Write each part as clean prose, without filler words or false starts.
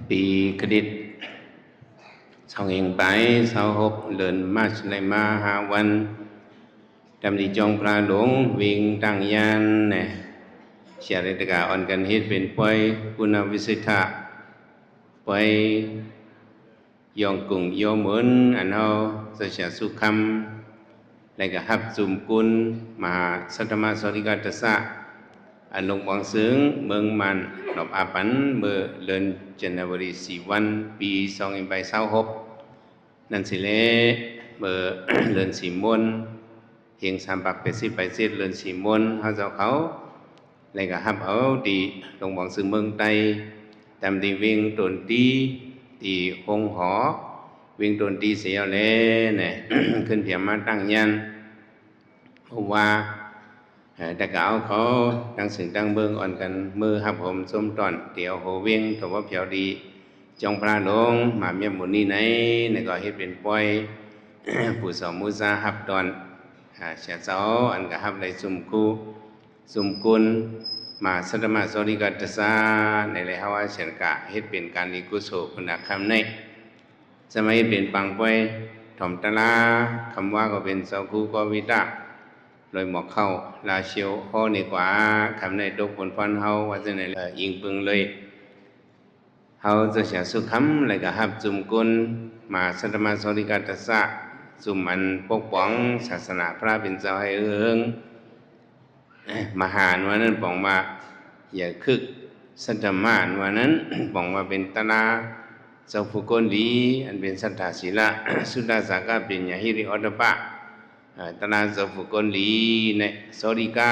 ปีคดิต26 เดือนมาร์ชในมาหาวันจำดีจงปลาหลงวิ่งตั้งยานเนี่ยเชียริตกาอ่อนกันเฮ็ดเป็นป่วยคุณวิสิทธะป่วยยองกุ่งโยเหมือนอันเฮาสเสียสุขคำและก็ฮับจุมกุลมหาสัตมาสริกาตสะอันลงบางซึ้งเมืองมันดอกอาปันเมื่อเดือนจันทบุรี4 วันปี2526นั่นสิเลเมื่อ เดือน4 มนเฮียง380ไปเจ็ดเดือน4 มนเฮาเจ้าเขาแล้วก็ฮับเอาดีลงบางซึ้งเมืองใต้ตามดีวิ่งตนตีที่องค์หอวิ่งตนตีเสียแล้วเนี่ย ขึ้นเพียงมาตั้งยันเพราะว่าแต่ก็เอาเขาตั้งสิ่งตั้งเบิ่งอ่อนกันมือหับผมส้มตอนเตี๋ยวโหเวียงถว่าเพียวดีจงพระหลงมาเมียหมุนี่ไหนเนี่ยก็เฮ็ดเป็นป่วย ผู้สอนมุซาหับตอนเสียเจ้าอันก็หับได้ซุมคู่ซุมกุลมาสัตมาสริกัตสาในเลยฮาวาเสนกะเฮ็ดเป็นการอิกุโสคุณคำในสมัยเป็นปังป่วยถ่อมตะลาคำว่าก็เป็นเสาคูก็วิตาโดยหมอกเข้าลาเชียวข้อนี่กว่าคำในดกผลฟันเฮาว่าจะในยิงปึงเลยเฮาจะเสียสุขคำเลยก็หับจุมกุลมาสัตมาสริกัตสะจุมอันปกป้องศาสนาพระเป็นเจ้าให้เอิงมหานวันนั้นบอกว่าอย่าคึกสัตมานวันนั้น บอกว่าเป็นตนาเจ้าผู้คนดีอันเป็นสัทธาศีละ สุดาสากาเป็นยาหิริอดปะตนาเจ้าผู้คนดีในสริกา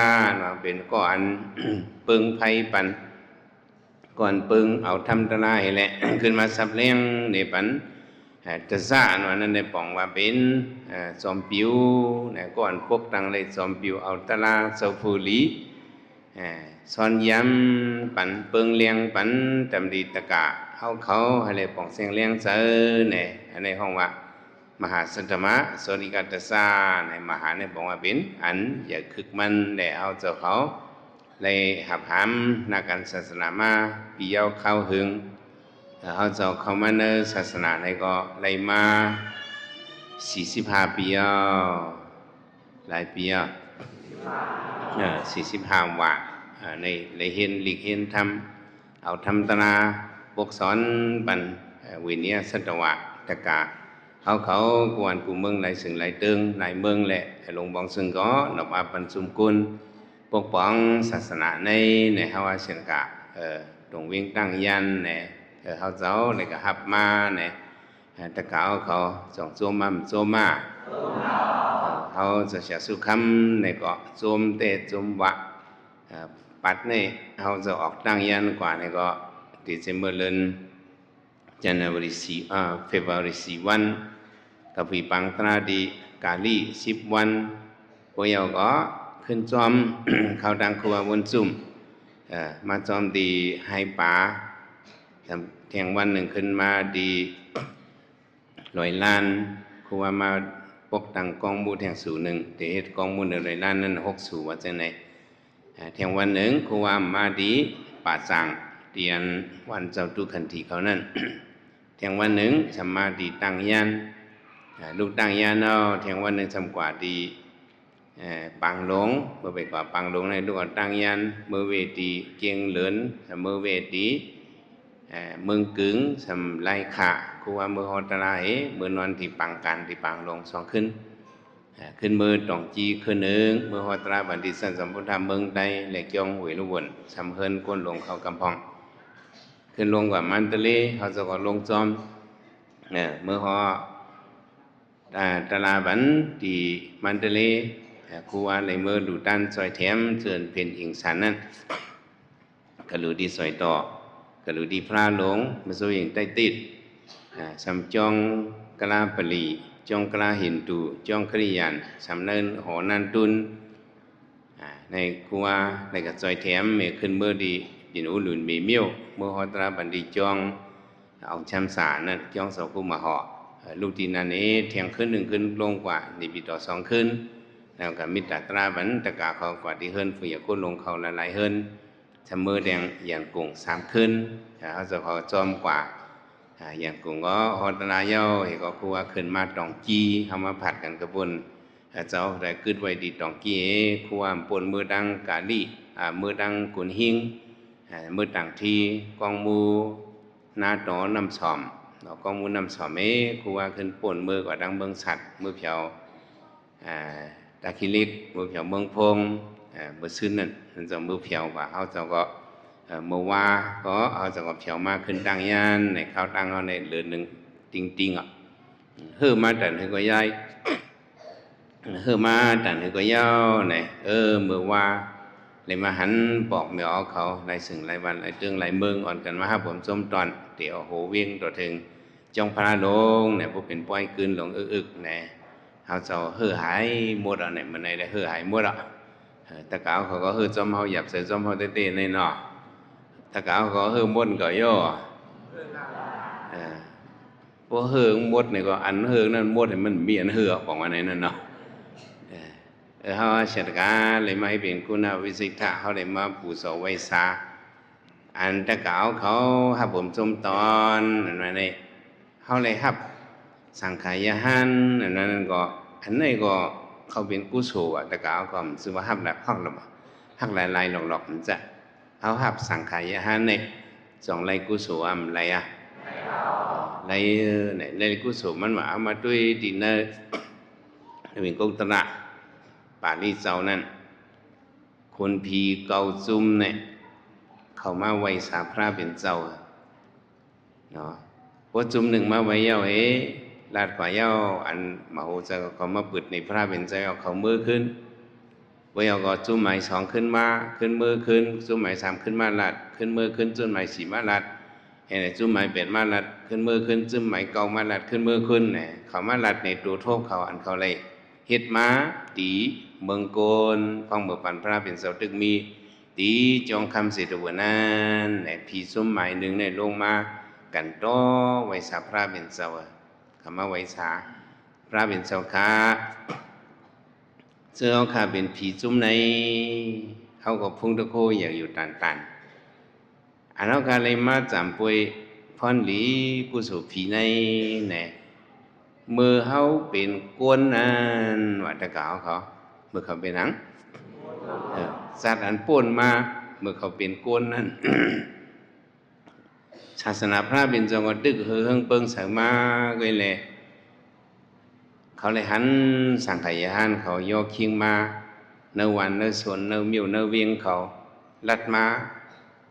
เป็นก้อน ปึงไพปันก่อนปึงเอาทำตนาให้แหละ ขึ้นมาสับเลี้ยงในปันจะซ่าวันนั้นในป่องว่าเป็นจอมปิวเนี่ยก่อนพวกตังเลยจอมปิวเอาตะลาเจ้าผู้ลีซอนย้ำปันเปิงเลี้ยงปันจำดีตะกะเขาให้เลยป่องเสียงเลี้ยงเจอเนี่ยในห้องว่ามหาสัตมะสริกัตสาในมหาในป่องว่าเป็นอันอย่าคึกมันแต่เอาเจ้าเขาเลยหับหามนักการศาสนามาปีเย้าเข้าหึงเขาเจ้าเข้ามาในศาสนาในก็เลยมา45 ปีหลายปี45 ว่าในเลยเห็นหลีกเห็นทำเอาทำตนาปกสอนปันวิเนียสัตวะตะกะเขากวนกูเมืองหลายสึงหลายตึงหลายเมืองแหละหลวงบองซึ่งก็นบอาปันสุมกุลปกป้องศาสนาในฮาวาเชนกะตรงวิ่งตั้งยันในเขาเจ้าในก็หับมาในตะกะเขาส่งโจมมาเขาจะเสียสุขำในก็โจมเตะโจมวะปัดในเขาจะออกตั้งยันกว่าในก็ที่เซมเบอร์เลนJanuary 4 February 4 วันกับปีปังตราดีกาลี10 วันพวกเราก็ขึ้นจอม เข้าดังครัววนซุ่มมาจอมดีให้ป่าเที่ยงวันหนึ่งขึ้นมาดี100 ล้านครัวมาปกตังกองมูแทงสู่หนึ่งแต่เหตุกองมู100 ล้านนั้น6 สู่ว่าจะไหนเที่ยงวันหนึ่งครัวมาดีป่าสั่งเตียนวันเจ้าตุขันทีเขานั่น เที่ยงวันหนึ่งสมาดีตั้งยันลูกตั้งยันเอาเที่ยงวันหนึ่งสำกว่าดีปังหลงเมื่อไปกว่าปังหลงในลูกตั้งยันเมื่อเวทีเกียงเหลือนเมื่อเวทีเมืองกึ๋งสำไลขาครูว่าเมื่อฮอตลาเมื่อนอนที่ปังกันที่ปังหลงสองขึ้นมือตองจีขึ้นหนึ่งเมื่อฮอตลาบันดิสันสัมพุทธาเมืองใดเหล็กยองหวยลุวนสำเฮินก้นหลงเข้ากำพองขึ้นลงกว่ามันตะเลเขาจะก็ลงจอมเมื่อฮอตลาบันที่มันตะเลครูว่าในเมื่อดูตันซอยแถมเชิญเป็นอิงสันนั้นกระลูดีซอยต่อกระลูดีพระหลงมาสู้อย่างใต้ติดสำจองกลาปลีจองกลาหินตูจองคริยันสำเนินหอนันตุนในครูว่าในกับซอยแถมเมื่อขึ้นเมื่อดียินอุลุนมีเมียวเมื่อฮอตราบันดีจองเอาแชมสารนั่นจองสกุมาหอลูกทีนันเอเที่ยงขึ้น1 ขึ้นลงกว่านิบิต่อ2 ขึ้นแล้วกับมิตรตราบันตะกาเขากว่าที่เฮิรนฝืนก้นลงเขาละหลายเฮิรนเสมอแดงอย่างกุ่ง3 ขึ้นเขาจะเขาจอมกว่า อย่างกูก็ฮอตนาเย้าเห็นก็คือว่าขึ้นมาตองกี้เข้ามาผัดกันกระปุนเจ้าได้กึดไว้ดีตองกี้คือว่าปนมือดังกาลีมือดังกุนหิงมือต่างทีกองมูนาตอนำสอมกองมูนำสอมคือว่าขึ้นปนมือกว่าดังเมืองสัตว์มือเพียวตาคิลิกมือเพียวเมืองพงมือซึ้นนั่นมันจะมือเพียวกว่าเขาเจ้าก็เมื่อว่าก็เอาเจ้าก็เพียวมาขึ้นดังยันในข้าวดังเขาในเหลือหนึ่งติงอ่ะเฮือมาแต่ให้ก็ย้ายเฮือมาแต่ให้ก็ยาวไหนเมื่อว่าเลยมาหันบอกเมียเขาหลายสิ่งหลายวันหลายเรื่องหลายเมืองอ่อนกันมาหาผมส้มตอนเดี๋ยวโหเวียงตัวถึงจงพระลงเนี่ยพวกเป็นป้อยคืนหลงอึกเนี่ยเขาจะเฮือหายหมดอ่ะเนี่ยมันในได้เฮือหายหมดอ่ะแต่เก่าเขาก็เฮือจอมเขาหยับใส่จอมเขาเต้ๆในหนอแต่เก่าเขาเฮือมดก็ย่อพวกเฮือมดเนี่ยก็อันเฮือนั่นมดเห็นมันมีอันเฮือของมันในนั่นเนาะเขาเฉดกาเลยมาให้เป็นคุณวิสิทธะเขาเลยมาปูโสไวสาอันตะเก่าเขาหับผมจมตอนนั่นนี่เขาเลยหับสังขายหันนั่นก็อันนี้ก็เขาเป็นกุศลตะเก่าก็มันซื้อว่าหับแบบหักหรอหักลายหลอกๆมันจะเขาหับสังขายหันเนี่ยสองลายกุศลอะไรลายกุศลมันมาเอามาด้วยดินเนอร์เป็นกุศลป่าลีเจ้านั่นคนพีเกาจุ้มเนี่ยเขามาไว้สาพระเป็นเจ้าเนาะพอจุ้มหนึ่งมาไว้เย้าลาดกว่าเย้าอันมโหเจ้าเขามาปิดในพระเป็นเจ้าเขามือขึ้นไว้เอาก็จุ้มหมายสองขึ้นมาขึ้นมือขึ้นจุ้มหมายสามขึ้นมาลาดขึ้นมือขึ้นจุ้มหมายสี่มาลาดเห็นไหมจุ้มหมายเป็ดมาลาดขึ้นมือขึ้นจุ้มหมายเกามาลาดขึ้นมือขึ้นเนี่ยเขามาลาดในตัวโทษเขาอันเขาเลยเฮ็ดมาตีเมืองโกนฟังเบิกปันพระเป็นเสาตึกมีตีจองคำเสด็จวันนั้นในผีส้มหมายหนึ่งในลงมากันต้อไว้สาพระเป็นเสาคำว่าไว้สาพระเป็นเสาขาเสื้อขาเป็นผีส้มในเขาก็พุ่งตะโคอยากอยู่ตันอันเขาการเลยมาจำป่วยพรหลีกุศลผีในเนี่ยมือเขาเป็นกวนนั่นว่าตะเก่าเขาเมื่อเขาเป็นหนังสัตว์อันป่นมาเมื่อเขาเป็นกวนนั่น ศาสนาพระเป็นจังหวัดดึกเฮืองเปิงใส่มาก็เลยเขาเลยหันสังขยานเขาโยกคิงมาเนื้อวันเนื้อส่วนเนื้อมิวเนื้อเวียงเขาลัดมา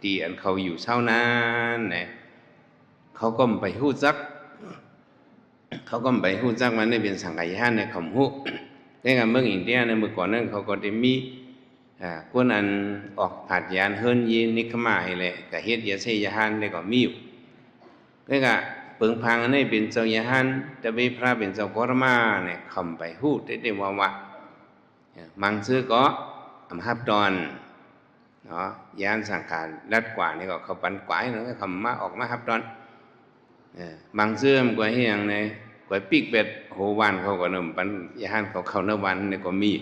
ตีอันเขาอยู่เช้านั้นเนี่ยเขาก็ไปหู้จักเขาก็ไปหู้จักมันได้เป็นสังขยานในคำหู้ในการเมืองอินเดียในเมื่อก่อนนั้นเขาก็ได้มีคนอันออกผาดยานเฮิรนยีนิคมาให้เลยกับเฮ็ดยาเสยหันได้ก็มีอยู่นี่ก็เปิงพังอันนี้เป็นเจ้ายหันแต่เวพระเป็นเจ้ากรมาเนี่ยคำไปหู้ได้ว่ามังซื้อก็อำหับตอนเนาะยานสังขารรัดกว่านี่ก็เขาปันกวายเนาะคำมาออกมาหับตอนบางเสื่อมกว่าให้อย่างในกว่าปีกเป็ดโหวันเขาก็นำปันยานเขาเนื้อวันนี่ก็มี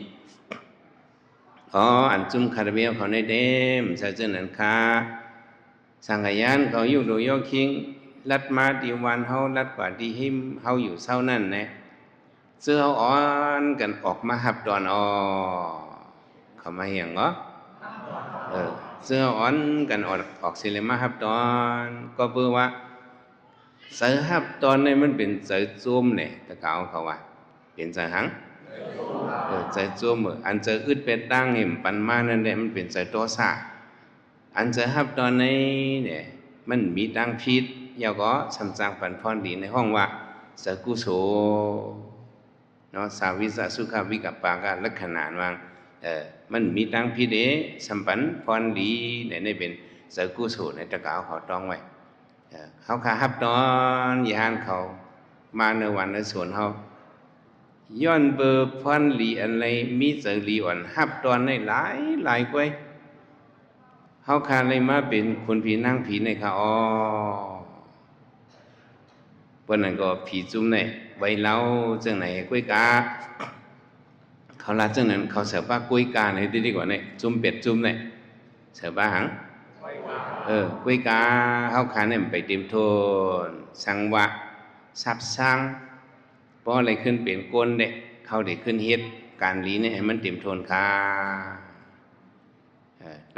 อันจุ่มคาราเบลเขาในเดมใส่เจนันคาสังขยานเขาอยู่โดยยกคิงลัดมาดีวันเขาลัดกว่าดีหิมเขาอยู่เศร้านั่นนะเสื้อเขาอ่อนกันออกมาหับตอนเขามาเหี่ยงเหรอเสื้ออ่อนกันออกสิเลยมาหับตอนก็เพื่อว่าเสือหับตอนนี้มันเป็นเสือจุ่มเนี่ยตะเกาเขาว่าเป็นเสือหังเสือจุ่มอันเสืออึดเป็ดดังหิมปันมานั่นเนี่ยมันเป็นเสือตัวซาอันเสือหับตอนนี้เนี่ยมันมีดังพิษยาวก็สำจังปันพรดีในห้องว่าเสือกุโสเนาะสาวิสาสุขวิกัปปากาลักษณะว่างมันมีดังพิษสัมปันพรดีเนี่ยนี่เป็นเสือกุโสในตะเกาเขาต้องไว้เขาขาหับตอนยานเขามาในวันในส่วนเขาย้อนเบอร์พันหลีอะไรมีเจอหลีอ่อนหับตอนในหลายกว่าเขาขาเลยมาเป็นคนผีนั่งผีในเขาวันนั้นก็ผีจุ่มในใบเล้าจังไหนกล้วยกาเขาลาจังนั้นเขาเสือป้ากล้วยกาในดีกว่าในจุ่มเป็ดจุ่มในเสือป้าหัง กุยกาเฮาขาเนี่ยไปเตรียมโทนสังวะซับซังเพราะอะไรขึ้นเป็นก้นเด็กเขาได้ขึ้นเฮ็ดการหลีเนี่ยให้มันเตรียมโทนค่ะ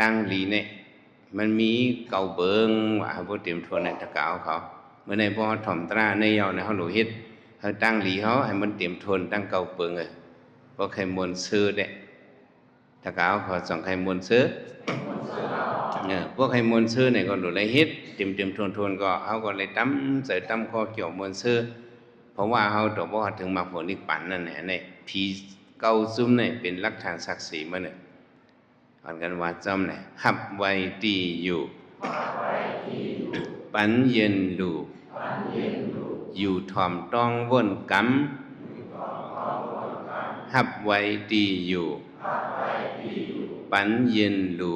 ตั้งหลีเนี่ยมันมีเก่าเบิงว่าเฮาบ่เตรียมโทนเนี่ยตะกาวเขาเมื่อในพอถ่อมตราในเยาเนี่ยเฮาหลูเฮ็ดเฮาตั้งหลีเฮาให้มันเตรียมโทนตั้งเก่าเบิงเพราะใครมวลซื้อเด้ตะกาวเขาส่องใครมวลซื้อพวกให้มวลซื้อเนี่ยก็หลุดเลยเฮ็ดเต็มทนก็เฮาก็เลยตั้มใส่ตั้มข้อเกี่ยวมวลซื้อเพราะว่าเฮาตัวบ่ถึงมรรคผลนิพพานนั่นแหละเนี่ยผีเก่าซุ่มเนี่ยเป็นหลักฐานศักดิ์ศรีมาเนี่ยอ่านกันว่าจำเนี่ยหับไว้ตีอยู่ปันเย็นลูอยู่ถ่อมต้องวนกำหับไว้ตีอยู่ปันเย็นลู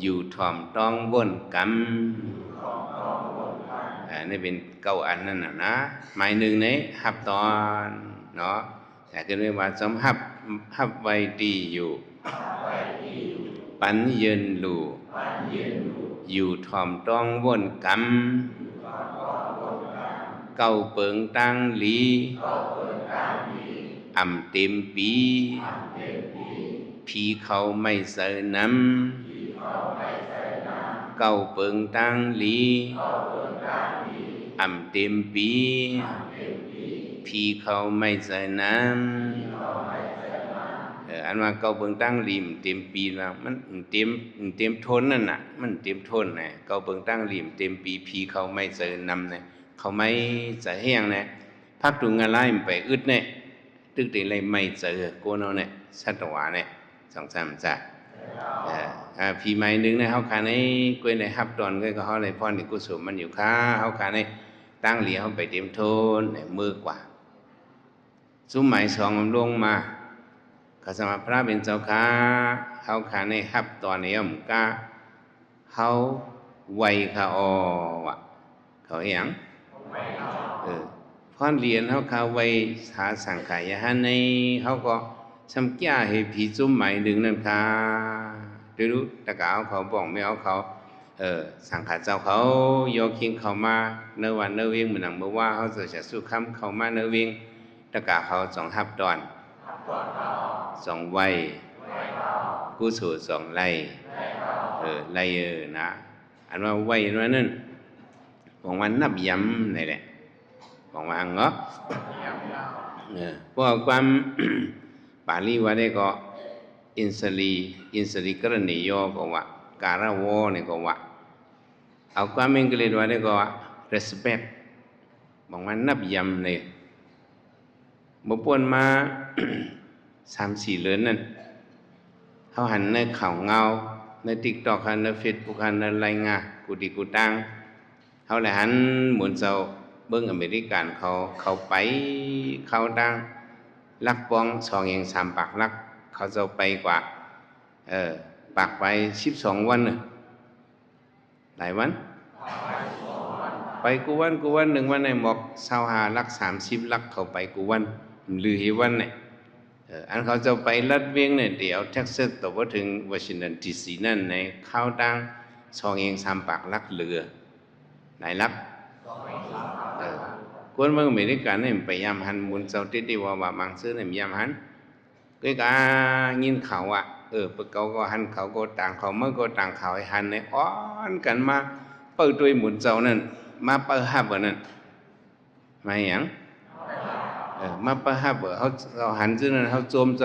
อยู่ถ่อมต้องวนกำนี่เป็นเก้าอันนั่นนะหมายหนึ่งเนี่ยหับตอนเนาะแต่ก็เรียกว่าสมหับไว้ดีอยู่ปันเย็นลูอยู่ถ่อมต้องวนกำเก้าเปิงตั้งหลีอ่ำเต็มปีผีเขาไม่เสยน้ำเก้าเปิงตั้งหลีอ่ำเต็มปีผีเขาไม่ใส่น้ำอันว่าเก่าเบิ่งตั้งริมเต็มปีว่ามันเต็มทนนั่นน่ะมันเต็มทนน่ะเก่าเบิ่งตั้งริมเต็มปีผีเขาไม่ใส่น้ำน่ะเขาไม่ใส่แห้งน่ะพักตุงอะไรมันไปอึดเนี่ยตึกติเลยไม่ใส่โกนเอาเนี่ยสัตวาเนี่ย2-3จ้ะผีใหม่นึงเนี่ยเฮาคาในกวยในฮับตอนก็เฮาเลยพรที่กุศลมันอยู่ค่าเฮาคาในตั้งเหลียวไปเตรียมโทนมือกว่าซุ้มหมายสองมันลงมาข้าสมาพระเป็นเจ้าค้าเฮาขาในฮับตอนนี้มกาเฮาไวขาอวะเขาเอียงพรเรียนเฮาขาไวหาสังขายหันในเฮาก็สำแก้ให้ผีซุ้มหมายดึงนั่นค่ะดูตะกาวเขาบอกไม่เอาเขาสังขารเจ้าเขาโยคิงเขามาเนื้อวันเนื้อเวียงเหมือนหนังเมื่อว่าเขาจะสู้คำเขามาเนื้อเวียงตะกาเขา2หับตอน2ไว้กู้สู่2ไล่ไล่นะอันว่าไว้ว่านั่นบอกว่านับย้ำนี่แหละบอกว่าเงาะพวกความปาลีว่าได้ก็อินสลีกรณีโยก็ว่าการาวเนี่ยก็ว่าเอาความอังกฤษว่าได้ก็ respect บอกว่านับยำเลยบ่ป่วนมา 3-4 เดือนนั่นเขาหันในข่าวเงาใน TikTok หันใน Facebook หันในรายงานกูดีกูตังเขาเลยหันหมุนเจ้าเบิ่งอเมริกันเขาไปเขาดังลักปอง2เอง3ปากลักเขาจะไปกว่าปากไป12 วันหลายวันไปกูวัน1 วันในหมอก25ลัก30ลักเขาไปกูวันหรือเหวันเนี่ยอันเขาจะไปลัดเวียงเนี่ยเดี๋ยวเท็กซัสต่อว่าถึงวอชิงตันดีซีนั่นในข้าวดัง2เอง3ปากลักเหลือหลายลักคนเมืองอเมริกันเนี่ยไปยามหันมุนเจ้าติดว่าบางซื้อเนี่ยยามหันก็ยินเขาเปิดเขาก็หันเขาก็ต่างเขาเมื่อก็ต่างเขาให้หันในอ้อนกันมาเปิดด้วยหมุนเจ้านั่นมาเปิดฮับนั่นมาอย่างมาเปิดฮับเขาหันซื้อนั่นเขาโจมจ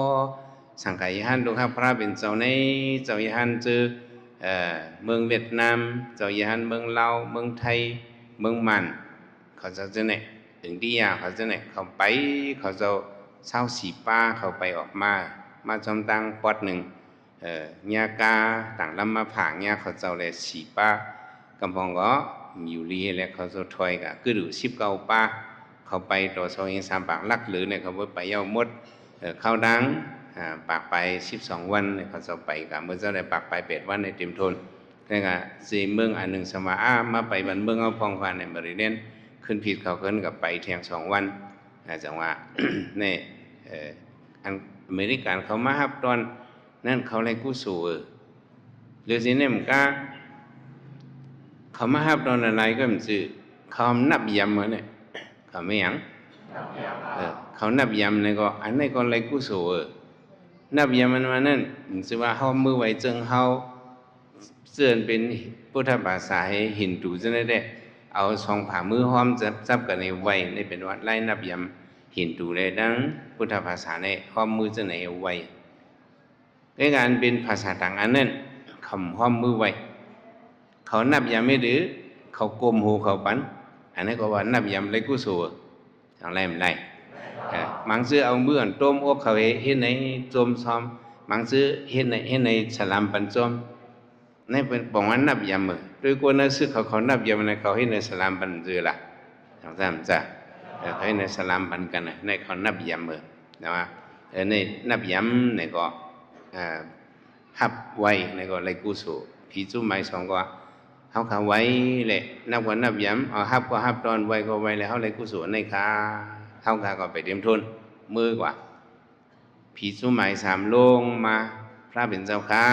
ำสังกัยหันตรงข้าพระเป็นเจ้าในเจ้าหันจือเมืองเวียดนามเจ้าหันเมืองลาวเมืองไทยเมืองมันเขาจะเนี่ยถึงที่ยาเขาจะเนี่ยเขาไปเขาจะ24 ป้าเขาไปออกมาจำตังปอดหนึ่งญากาต่างลำมาผางญาเขาเจ้าเลย4 ป้ากำพองก็อยู่ลีแล้วเขาจะถอยกับคือดู19 ป้าเขาไปต่อ2เอง3ปากลักหรือเนี่ยเขาไปเย้าหมดเข้าดังปากไป12 วันเนี่ยเขาจะไปกับเมื่อเจ้าได้ปากไป8 วันในเต็มทนแต่ก็สี่เมืองอันหนึ่งสมามาไปบันเมืองเอาพองควานในบริเวณขึ้นผิดเขาขึ้นกับไปเที่ยง2 วันจังว่าเนี่ยอเมริกันเขามาฮับตอนนั่นเขาเลยกู้สู่ หรือสิเนี่ยมันก็เขามาฮับตอนอะไรก็มันสื่อเขานับยำเหมือนเนี่ยเขาไม่หยังเขานับยำเนี่ยก็อันนี้ก็ไรกุศลนับยำมันมานั่นสิว่าเขามือไว้จึงเขาเสื่อเป็นพุทธภาษาให้หินดูจะได้เอาสองผ่ามือห้อมจับกันในไว้ในเป็นวัดไล่นับยำหินดูเลยดังพุทธภาษาในห้อมมือจะไหนไว้ในการเป็นภาษาต่างอันนั้นคำห้อมมือไว้เขานับยำไม่ดื้อเขากลมหูเขาปันอันนี้ก็ว่านับยำไรกุศลทางไรมันไรมังซื้อเอาเมื่อนต้มอกเขาเห็นในจมซ้อมมังซื้อเห็นในฉลามปันจมในเป็นบอกว่านับยำมือโดยคนนั้นซื้อเขานับยำในเขาให้ในฉลามปันเจอละทางซ้ำจ้ะเขาให้ในฉลามปันกันในเขานับยำมือนะว่าในนับยำในก็ฮับไว้ในก็ไรกุศลผีจุ้มไม้สองก็เขาขาไว้แหละนับว่านับย้ำเอาฮับก็ฮับตอนไว้ก็ไว้แล้วเขาเลยกุศลในขาเขาขาก็ไปเตรียมทุนมือกว่าผีสุหมายสามโลงมาพระเป็นเจ้าขา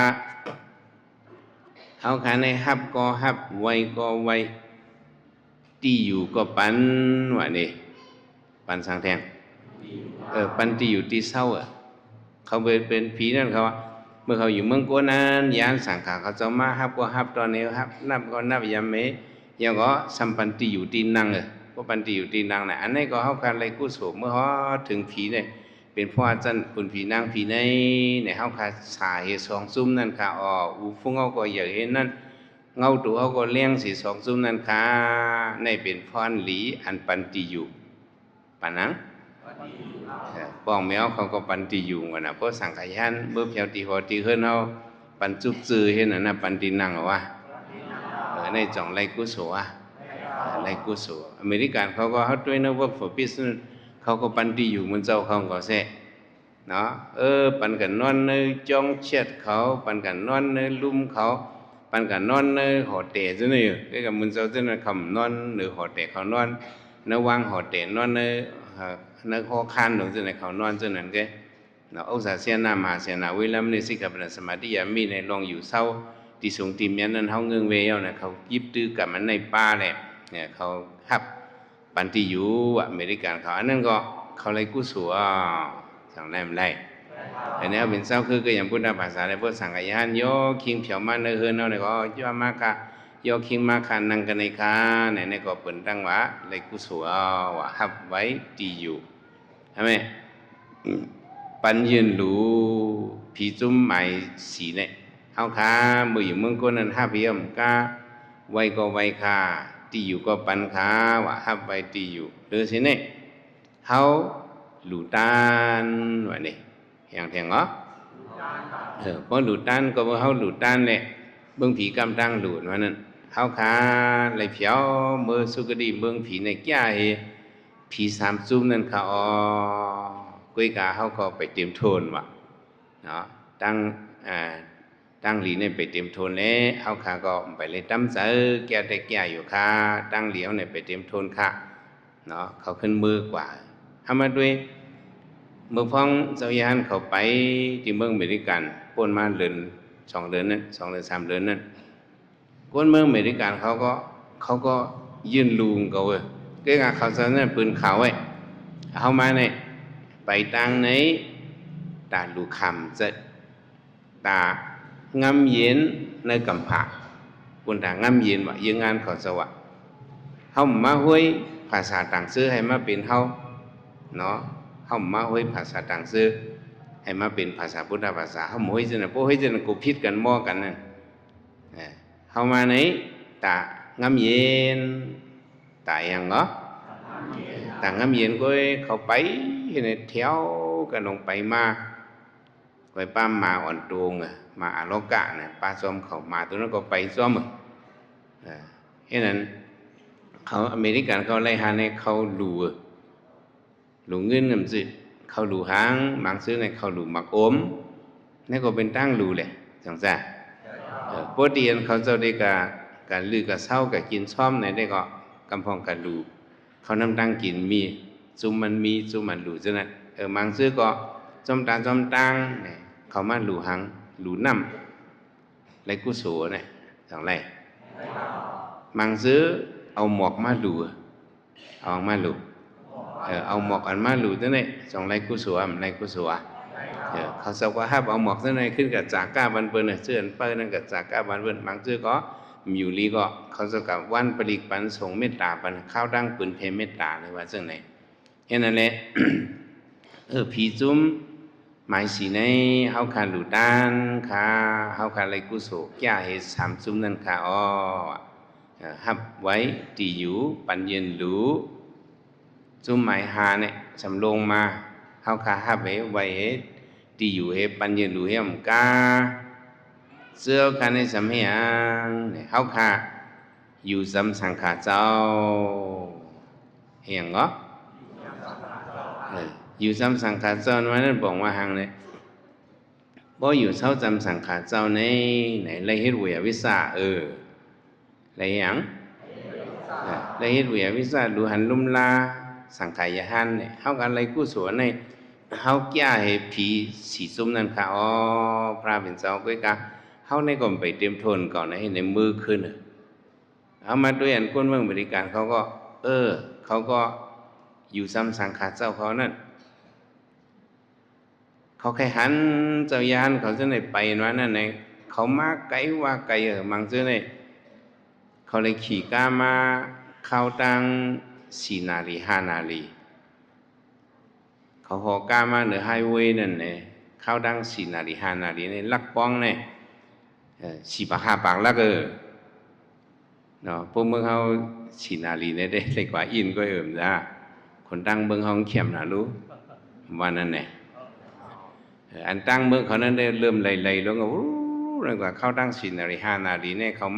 เขาขาในฮับก็ฮับไว้ก็ไว้ตีอยู่ก็ปันว่านี่ปันสังแทงปันตีอยู่ตีเศร้าเขาเป็นผีนั่นเขาเมื่อเขาอยู่เมืองโกนั้นยานสังขารเขาจะมาฮับก็ฮับตอนนี้ฮับนับก็นับยามเมยังก็สัมปันติอยู่ตีนังก็ปันติอยู่ตีนังนะอันนี้ก็เขาการอะไรกุศลเมื่อเขาถึงผีเนี่ยเป็นพ่อจันคุณผีนางผีในเนี่ยเขาขาสาเหตุสองซุ้มนั่นค่ะอูฟุ้งเขาก็อยากเห็นนั่นเงาตัวเขาก็เลี้ยงสีสองซุ้มนั่นค่ะในเป็นพรหลีอันปันติอยู่ปานังป้องแมวเขาก็ปันติอยู่กันนะเพราะสังขยันเมื่อเพียวตีหัวตีขึ้นเอาปันจุบจือเห็นนะปันตินังวะในจ่องไรกุศลไรกุศลอเมริกันเขาก็เขาด้วยนะ work for peace เขาก็ปันติอยู่มันเจ้าเขาก็เสะเนาะปันกันนอนในจ้องเช็ดเขาปันกันนอนในลุ่มเขาปันกันนอนในหอเตะซะนี่ก็กับมันเจ้าจะนั่นคำนอนหรือหอเตะเขานอนในวางหอเตะนอนในนักข้อคันหรือจะในเขานอนจะนั่นแกเนาะอุตสาห์เสียหน้ามาเสียหน้าวิลัมนี่สิกับเป็นสมาธิยามีในลองอยู่เศร้าที่สูงตีมยันนั้นเขาเงืองเวียวนะเขายิบตื้อกับมันในป่าเลยเนี่ยเขาฮับปันติอยู่อเมริกันเขาอันนั้นก็เขาเลยกู้สัวสั่งได้ไม่ได้อันนี้เป็นเศร้าคือก็อย่างพุทธภาษาในพวกสังฆยานโยคิงเผียวมาเนื้อเฮือนเอาเนี่ยก็ย่อมากะโยคิงมาคันนังกันในค้าเนี่ยก็เปิดตั้งว่าเลยกู้สัวว่าฮับไว้ตีอยู่ใช่ไหมปัญญ์รู้ผีจุ้มหมายสีเนี่ยเขาค้ามืออยู่เมืองก้นนั้นฮับเพียมก้าไว้ก็ไว้ค่าตีอยู่ก็ปันค้าว่าฮับไว้ตีอยู่หรือสิเนี่ยเขาหลู่ตานว่านี่อย่างแทงเหรอเพราะหลู่ตานก็เพราะเขาหลู่ตานเนี่ยเบื้องผีกำตั้งหลู่ว่านั่นเขาค้าไหลเผียวมือสุกดีเบื้องผีในแก่ผีสามจุ้มนั่นเขากุยกาเขาก็ไปเตรียมโทนว่ะเนาะตั้งหลีเนี่ยไปเตรียมโทนแล้วเขาขาก็ไปเลยตั้มเสือแก่แต่แก่อยู่ค่ะตั้งเหลียวเนี่ยไปเตรียมโทนค่ะเนาะเขาขึ้นมือกว่าทำมาด้วยเมืองพ้องเจ้ายานเขาไปที่เมืองอเมริกันพ้นมาเดือน2 เดือนนั้น2 เดือน 3 เดือนนั้นคนเมืองอเมริกันเขาก็ยื่นลุงเขาเกี่ยกับเขาจะนั่นปืนเขาไว้เขามาเนี่ยไปตั้งในตาลูกคำจะตางำเย็นในกำผาคนต่างงำเย็นว่ายังงานเขาสวะเขามาห้วยภาษาต่างซื้อให้มาเป็นเขาเนาะเขามาห้วยภาษาต่างซื้อให้มาเป็นภาษาพุทธภาษาเขาห้วยจะนะพวกห้วยจะนะกูพิดกันมั่วกันนั่นเขามาไหนตางำเย็นตาอย่างเนาะตางำเย็นก็เขาไปในแถวกันลงไปมาไปป้ามาอ่อนตูงมาอาโลกะเนี่ยป้าซ้อมเขามาตัวนั้นก็ไปซ้อมเห็นนั้นเขาอเมริกันเขาไล่หาในเขาหลูเงินเงินสิเขาหลูหางมังซื้อในเขาหลูหมักอมนี่ก็เป็นตั้งหลูเลยจังซ่าปกติเขาจะได้การลือกับเศร้ากับกินซ้อมในได้ก็กำพองกับหลูเขานำตั้งกินมีซุมมันมีซุมมันหลูจังนั้นมังซื้อก็จอมตังเขามาหลูหังหลูน้ำ ไรกุศลเนี่ยสองไรมังซื้อเอาหมอกมาดูเอามาดูเอาหมอกอันมาดูตัวนี้สองไรกุศลไรกุศลเขาสว่าฮับเอาหมอกตัวนี้ขึ้นกับจากก้าบันเปิ้ลเสื้อเปิ้ลนั่นกับจากก้าบันเปิ้ลมังซื้อก็อยู่ลีก็เขาสกับวันปริกปันส่งเมตตาปันข้าวดังปืนเพเมตตาเลยว่าซึ่งไหนเห็นนั่นแหละผีจุ้มหมายสีในเฮาขาดูด้านค่ะเฮาขาไรกุศลแก่เหตุสามจุ้มนั่นค่ะอ๋อฮับไว้ตีอยู่ปัญญ์รู้จุ้มหมายหาเนี่ยสำลงมาเฮาขาฮับไว้ตีอยู่เหตุปัญญ์รู้เฮมกาเสื้อกันในสมัยเนี่ยเฮาขาอยู่สำสังขาเจ้าเฮียงก็อยู่จำสังขารเจ้านั้นบอกว่าหังเลยบ่อยู่เช่าจำสังขารเจ้าในไรเฮ็ดเวียวิสาไรหยังไรเฮ็ดเวียวิสาดูหันลุ่มลาสังขารยหันเนี่ยเฮากันไรกุศลในเฮาแก่ให้ผีสีส้มนั่นค่ะอ๋อพระเป็นเจ้าก้อยกะเฮาในก่อนไปเตรียมทนก่อนในมือขึ้นเอามาด้วยอันก้นเมืองบริการเขาก็เขาก็อยู่ซ้ำสังขารเจ้าเขานั่นเขาแค่หันเจ้ายานเขาจะไหนไปว่านั่นไงเขามาไกลว่าไกลมังจะไหนเขาเลยขี่ก้ามาเข้าตัง4 นาฬิกา5 นาฬิกาเขาหอก้ามาเหนือไฮเวย์นั่นไงเข้าตัง4 นาฬิกา5 นาฬิกาเนี่ยลักป้องเนี่ย4 ปาก5 ปากลักเนาะพวกเมืองเขา4 นาฬิกาเนี่ยได้เล็กกว่าอินก็จ้าคนตั้งเมืองเขาเขียมนะรู้ว่านั่นไงอันตั้งเมืองเขานั้นได้เริ่มไล่ๆแล้วก็แล้วก็เข้าตั้ง4 นาฬิกา5 นาฬิกาเนี่ยเขา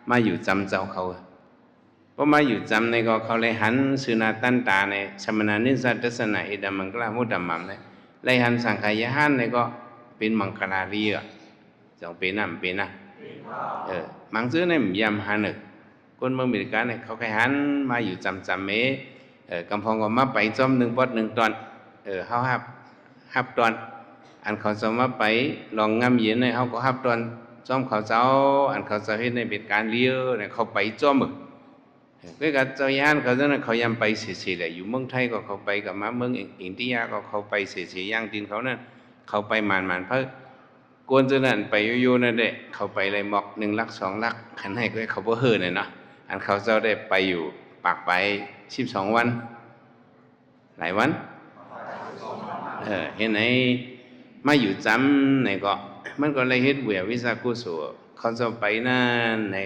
มาอยู่จำเจ้าเขาเพราะมาอยู่จำในก็เขาเลยหันสุนาตันตาในสมณานิสัตสนาอิดามังกลามุดดัมมัมเนี่ยเลยหันสังขายหันในก็เป็นมังคลารีจงเป็นน้ำเป็นนะมังซื้อในยำหันคนเมืองอเมริกาเนี่ยเขาแค่หันมาอยู่จำเมกำพองก็มาไปจอม1 ปอด 1 ตอนเขาฮับตอนอันเขาสมมาไปลองงำเย็นในเขาก็ฮับตอนจอมเขาเจ้าอันเขาจะเห็นในเป็นการเลี้ยวเนี่ยเขาไปจอมก็กับเจ้าย่านเขาเจ้านั้นเขายำไปเสียๆเลยอยู่เมืองไทยก็เขาไปกับมาเมืองอินเดียก็เขาไปเสียๆย่างดินเขานั่นเขาไปมานเพราะกวนเจ้านั้นไปอยู่นั่นเด็เขาไปเลยหมอก1 ลัก 2 ลักขันให้ก็เขาบ่เฮิร์เนี่ยเนาะอันเขาเจ้าได้ไปอยู่ปากไป12 วันหลายวันเห็นไหนมาอยู่จำไหนก็มันก็เลยเฮ็ดเวียวิสากุศลเขาจะไปนั่นใน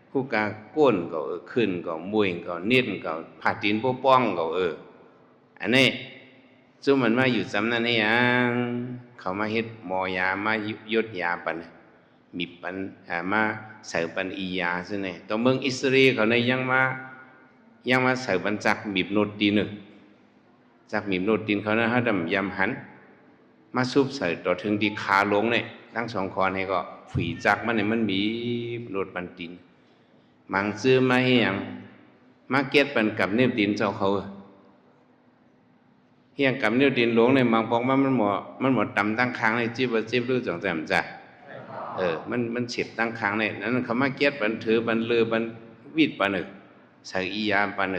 ผู้กาก้นก็ขึ้นก็มวยก็เน็ดก็ผาดินป้องก็อันนี้ซุ่มมันมาอยู่จำนั่นนี่ยังเขามาเฮ็ดหมอยามายดยาปันมีปันมาใส่ปันอียาซึ่งนี่ตัวเมืองอิสราเอลเขาในยังมาใส่ปันจักบีบโนดตีนึงจากมีโนดตีนเขานะฮะดำยำหันมาซุบใส่ต่อถึงดีคาลงเนี่ยทั้ง2 คอให้ก็ฝีจักมันเนี่ยมันมีโนดปันตีนมังซื้อมาให้ยังมาเก็ตปันกับนิ้วตีนเจ้าเขาเฮียงกับนิ้วตีนหลวงเนี่ยมังปองว่ามันหมดตำตั้งค้างในจีบรู้จังแจ่มจ้ะมันเฉียบตั้งค้างเนี่ยนั้นเขามาเก็ตปันถือปันเลือปันวีดปันใส่อียาปัน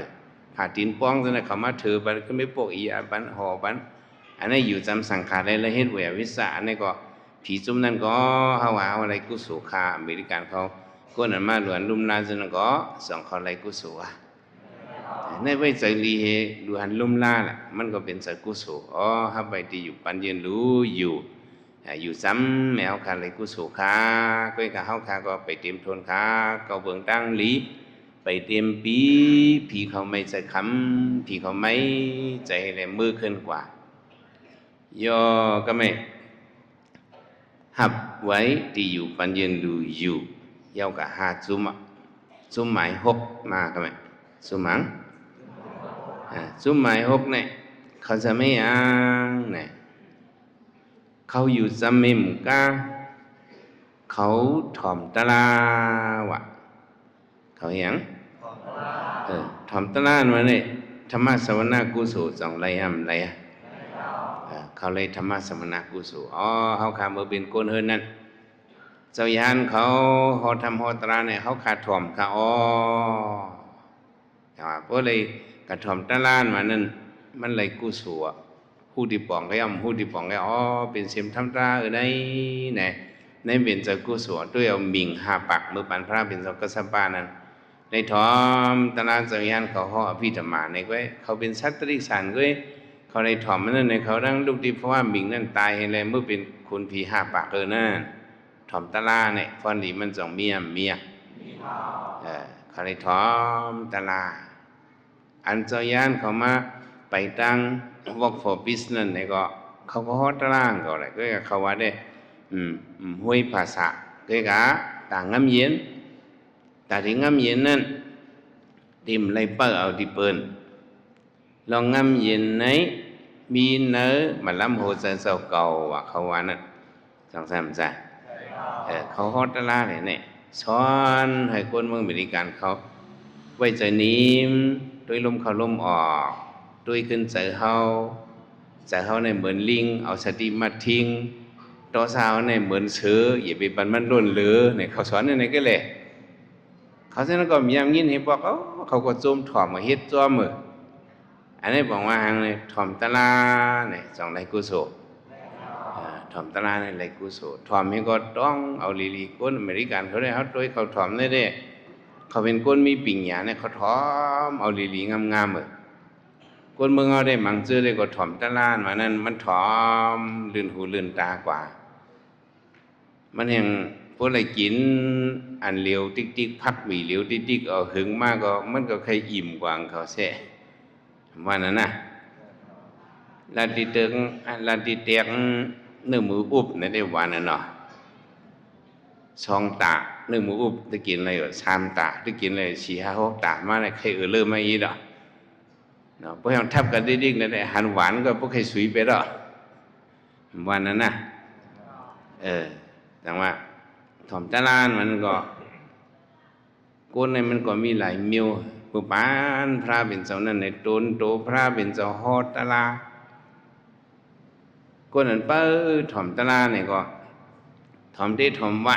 ผาดินป้องตัวนั้นเขามาถือปันก็ไม่ปกอียาปันห่อปันอันนี้อยู่จำสังขารได้แล้วเฮ็ดเวียวิสาอันนี้ก็ผีจุ่มนั่นก็เฮาว่าอะไรกุศลคาอเมริกันเขาก็นั่นมาหลวนลุ่มนาจนก็ส่งเขาอะไรกุศลในไว้ใจลีเฮดูหันลุ่มลาล่ะมันก็เป็นสักกุศลฮับไปที่อยู่ปันเย็นรู้อยู่ซ้ำแมวคาอะไรกุศลคาก็ให้เฮาคาก็ไปเตรียมทนคาก็เบิ่งตั้งหลีไปเตรียมผีเขาไม่ใจคำผีเขาไม่ใจแหลมมือขึ้นกว่าย่อก็ไม่หับไว้ที่อยู่ปัญญ์ดูอยู่เย้ากับ5 จุ่มหมาย6มาก็ไม่จุ่มหมังจุ่มหมาย6เนี่ยเขาจะไม่เนี่ยเขาอยู่จำเมมกาเขาถ่อมตะลาวะเขาอย่างถ่อมตะลามาเนี่ยธรรมะสวนากุศลสองไรอะไรเขาเลยธรรมะสมณกุศลเขาขามือเป็นก้นเฮินนั่น เจ้ายานเขาหอทำหอตราเนี่ยเขาขาดถ่อมขาอ๋อแต่ว่าพวกเลยกระถ่อมตะล้านมานั่นมันเลยกู้สัวผู้ที่ปองก็ย่อมผู้ที่ปองก็อ๋อเป็นเสียมทำตราในเนี่ยในเป็นเจ้ากู้สัวด้วยเอามิงหาปักมือปันพระเป็นเจ้ากษัตริย์นั้นในถอมตะล้านเจ้ายานเขาห่อพิธมาในก้อยเขาเป็นสัตว์ตริสารก้อยเขาในถอมมันนั่นในเขาดังลูกที่เพราะว่ามิงนั่นตายให้เลยเมื่อเป็นคุณผีหาปักนั่นถอมตะลาเนี่ยฟอนดีมันจ่องเมียเขาเลยถอมตะลาอันเจ้ายานเขามาไปตั้ง work for business เนี่ยก็เขาก็ฮอดตะล่างก็อะไรก็เขาว่าได้ห้วยภาษาก็กะต่างงำเย็นแต่ที่งำเย็นนั่นดิมไรเปิดเอาดิเปิ้นลองงำเย็นไหนมีเนื้อมาล้ำโหเซนเสาเก่าว่าเขาว่านั่นสองสามจ้ะเขาฮอดตะล่าเนี่ยสอนให้คนเมืองบริการเขาไว้ใจนิ่มด้วยลมเข้าลมออกด้วยขึ้นใจเขาในเหมือนลิงเอาสติมาทิ้งต่อสาวในเหมือนเสืออย่าไปปันมันล้นเหลือเนี่ยเขาสอนในก็เลยเขาเส้นก็มีอย่างนี้เห็นบอกเขาก็โจมถ่อมมาเฮ็ดจ้อมืออันนี้บอกว่าทางเนี่ยถ่อมตะลาเนี่ยสองไรกุศลถ่อมตะลาในไรกุศลถ่อมให้ก็ต้องเอาลีก้นอเมริกันเขาได้เขาโดยเขาถ่อมได้เขาเป็นก้นมีปิ่งหยาเนี่ยเขาถ่อมเอาลีงามๆมือคนเมืองเอาได้มังซื้อได้ก็ถ่อมตะล้านมานั่นมันถ่อมลื่นหูลื่นตากว่ามันยังพวกอะไรกินอันเหลียวติ๊กพักมีเหลียวติ๊กเอาหึงมากก็มันก็ใครอิ่มกว่าเขาแซ่ว่านั่นนะลาติเตียงเนื้อหมูอุบในได้วันนั่นเนาะสองตาเนื้อหมูอุบจะกินอะไรก็สามตาจะกินอะไร4-5-6 ตามาอะไรใครเริ่มไม่ยี่หรอพวกเราทับกันดิ้งๆนั่นแหละหันหวานก็พวกใครสุยไปหรอวันนั้นนะแต่ว่าถ่อมตะลานมันก็ก้นในมันก็มีหลายมิวปุปานพระเป็นเจ้านั่นในต้นโตพระเป็นเจ้าฮอดตะลาก้นนั้นเปิ้ถ่อมตะลาเนี่ยก็ถ่อมที่ถ่อมวะ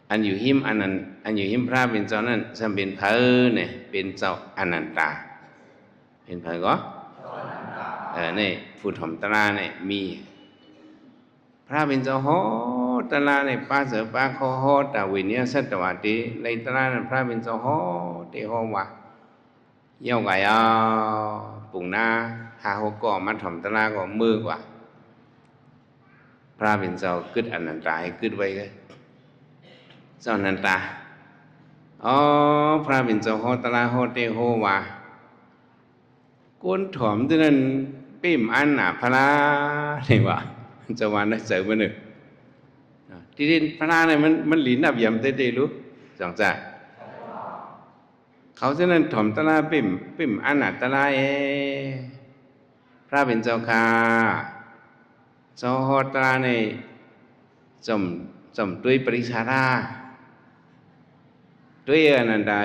อันอยู่หิมอันนั้นอันอยู่หิมพระเป็นเจ้านั่นซึ่งเป็นพระเนี่ยเป็นเจ้าอนันตาเป็นพระก็นี่ผู้ถ่อมตะลาเนี่ยมีพระเป็นเจ้าฮอดตะลาเนี่ยป้าเสือป้าเขาฮอดแต่วิญญาณสัตวาตีในตะลาเนี่ยพระเป็นเจ้าฮอดที่ฮอดว่าเย่าไก่ปุ่งหน้า5-6ก่อมาถ่อมตะลาก็มือกว่าพระเป็นเจ้ากึดอนันตาให้กึดไว้ก็เจ้าอนันตาพระเป็นเจ้าฮอดตะลาฮอดที่ฮอดว่าก้นถ่อมที่นั่นปิ้มอันหนาพระนี่ว่าจะวันได้เจอมาหนึ่งที่ดินพระเนี่ยมันหลีนับยำเต้ๆรู้สองจ่าเขาฉะนั้นถ่อมตะลาปิ่มอันหนาตะลาพระเป็นเจ้าค่ะเจ้าฮอดตะลาในจมด้วยปริชาราด้วยอนันดา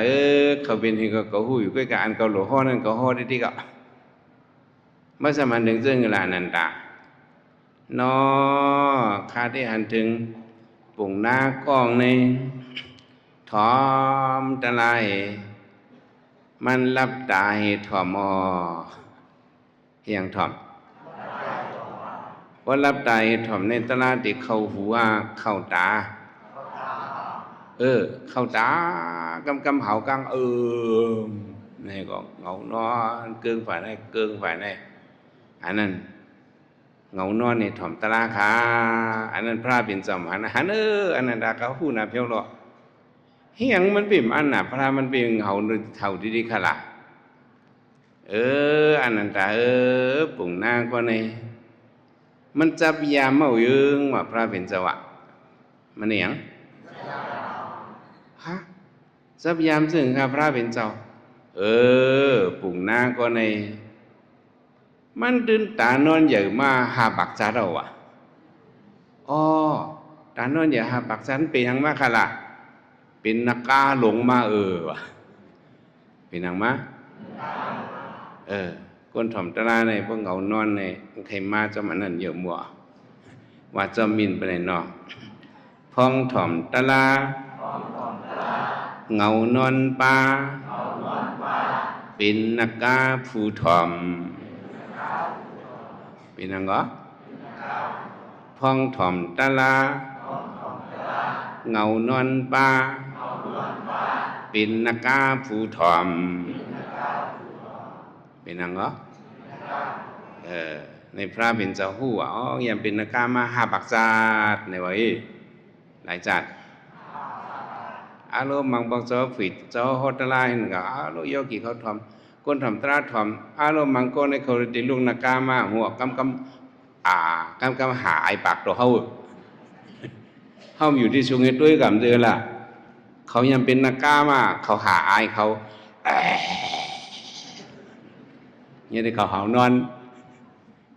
เขาเป็นที่เขาหูอยู่ด้วยกันเขาหลวงพ่อนั่นเขาฮอดที่ก็เมื่อสมัยหนึ่งซึ่งเวลาอนันตานอข้าได้หันถึงปุ่งหน้ากล้องในถอมตะไลมันรับตาให้ถอมเฮียงถอมว่ารับตาให้ถอมในตะลาติเข้าหัวเข้าตาเข้าตากำเหากางนี่ก็เงานอนเกิงฝ่ายในอันนั้นเงานอนในถ่อมตะลาค่ะอันนั้นพระเป็นจอมหันอันนั้นดาเขาพูดนะเพียวหรอเฮียงมันเป็นอันน่ะพระมันเป็นเงาเท่าดีๆค่ะล่ะอันนั้นตาปุ่งหน้าก็ในมันจับยามเมายึงว่าพระเป็นเจ้าอะมันเนียงฮะจับยามซึ่งค่ะพระเป็นเจ้าปุ่งหน้าก็ในมันตื่นตานอนใหญ่มาหาปักจาเราตานอนใหญ่หาปักจานเป็นยังมาค่ะล่ะเป็นนักกาหลงมาว่ะเป็นยังมาก้นถ่อมตะลาในพวกเงานอนในใครมาจะมันนั่นเยอะมัวว่าจะมินไปไหนเนาะ องถ่อมตะลาเงานอนปลาเป็นนักกาผู้ถ่อมเป็นนังก็พองถ่อมตะลาเงานอนปลาเป็นนักกาผู้ถ่อมเป็นนังก็ในพระเป็นเจ้าหู้อ๋อยังเป็นนักกามาหาปักจัดในวัยหลายจัดอารมณ์มังบอกเจ้าฝีเจ้าฮอตไลน์ก็อารมณ์โยกีเขาทำคนทำตราทำอารมณ์มังก็ในเขาติลุงนักกามาหัวกำหาไอปากตัวเขาอยู่ที่ชุงเฮ็ดด้วยกับเดือละเขายังเป็นนักกามาเขาหาไอเขาเนี่ยที่เขาหาวนอน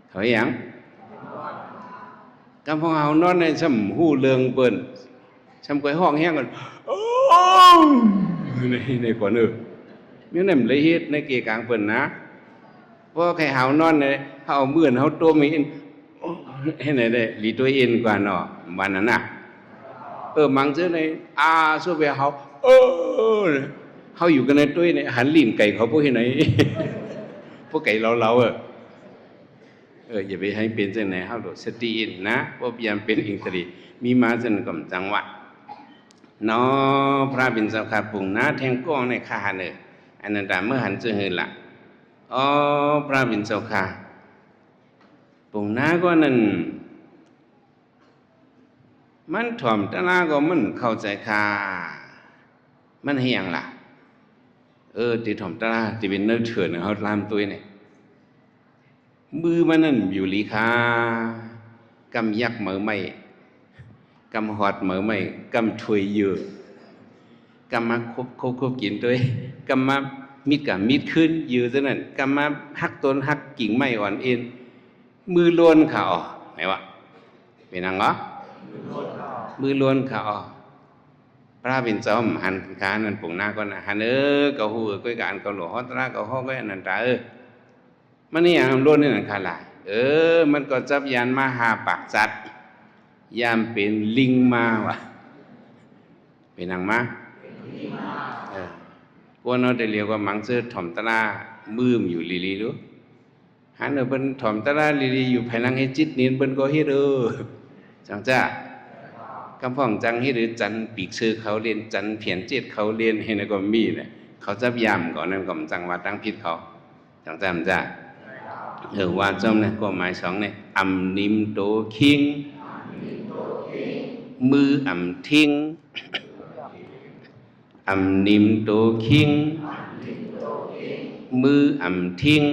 เขาอย่างกำพองหาวนอนในช่ำหูเลืองเปิ้นช่ำก้อยห้องแห้งกันในก่อนมีนั่นเลยเฮ็ดในเกี่ยกลางเปิ้นนะเพราะใครหาวนอนเนี่ยเขาเอามื่นเขาตัวมีให้ไหนได้หลีตัวเอ็นกว่าเนาะวันนั้นน่ะมังเจอในสู้ไปเขาอยู่กันในตัวเนี่ยหันลิ้นไก่เขาพวกที่ไหนพวกไก่เราอย่าไปให้เป็นจังไหนเขาโดดสติอินนะว่าพยายามเป็นอิงตรีมีมาจนกำจังหวะเนาะพระบิณฑบาตปุ่งนะแทงก้องในคาเนออันนั้นแต่เมื่อหันเจอเฮละพระบิณฑบาตปุ่งนะก็นั่นมันถ่อมตะลาก็มันเข้าใจค่ะมันเฮียงล่ะที่ถ่อมตะลาที่เป็นเนื้อเถื่อนเขาลามตัวเนี่ยมือมันนั่นอยู่ลีคากำยักเหมือไม่กำหอดเหมือไม่กำถวยเยอะกำมาคบกินด้วยกำมามิดกับมิดขึ้นเยอะซะนั่นกำมาหักต้นหักกิ่งไม้อ่อนเอ็นมือล้วนขาออกไหนวะเป็นนังเหรอมือล้วนขาออกพระเป็นจอมหันขานั่นปุ่งหน้าก็นะหันก็หูก้อยการก็หลวงฮอตราก็ห้องก็นันตามันนี่อย่างล้วนนี่นันขาลายมันก็จับยันมาหาปากจัดยามเป็นลิงมาวะเป็นนางมาพวกเราได้เรียกว่ามังเสือถ่อมตะลามืมอยู่ลีรู้หันเป็นถ่อมตะลาลีอยู่ภายหลังให้จิตเนียนเป็นก็เฮ็ดจังจ้ากำพ่องจังให้หรือจันปีกชื่อเขาเรียนจันเพียนเจ็ดเขาเรียนให้ในก็มีเนี่ยเขาจับยามก่อนนั่นก็จังว่าตั้งพิษเขาจังจ้าจ้าว่าจอมเนี่ยก็หมายสองเนี่ยอำนิมโตคิงมืออำทิ้งอำนิมโตคิงมืออำทิ้ง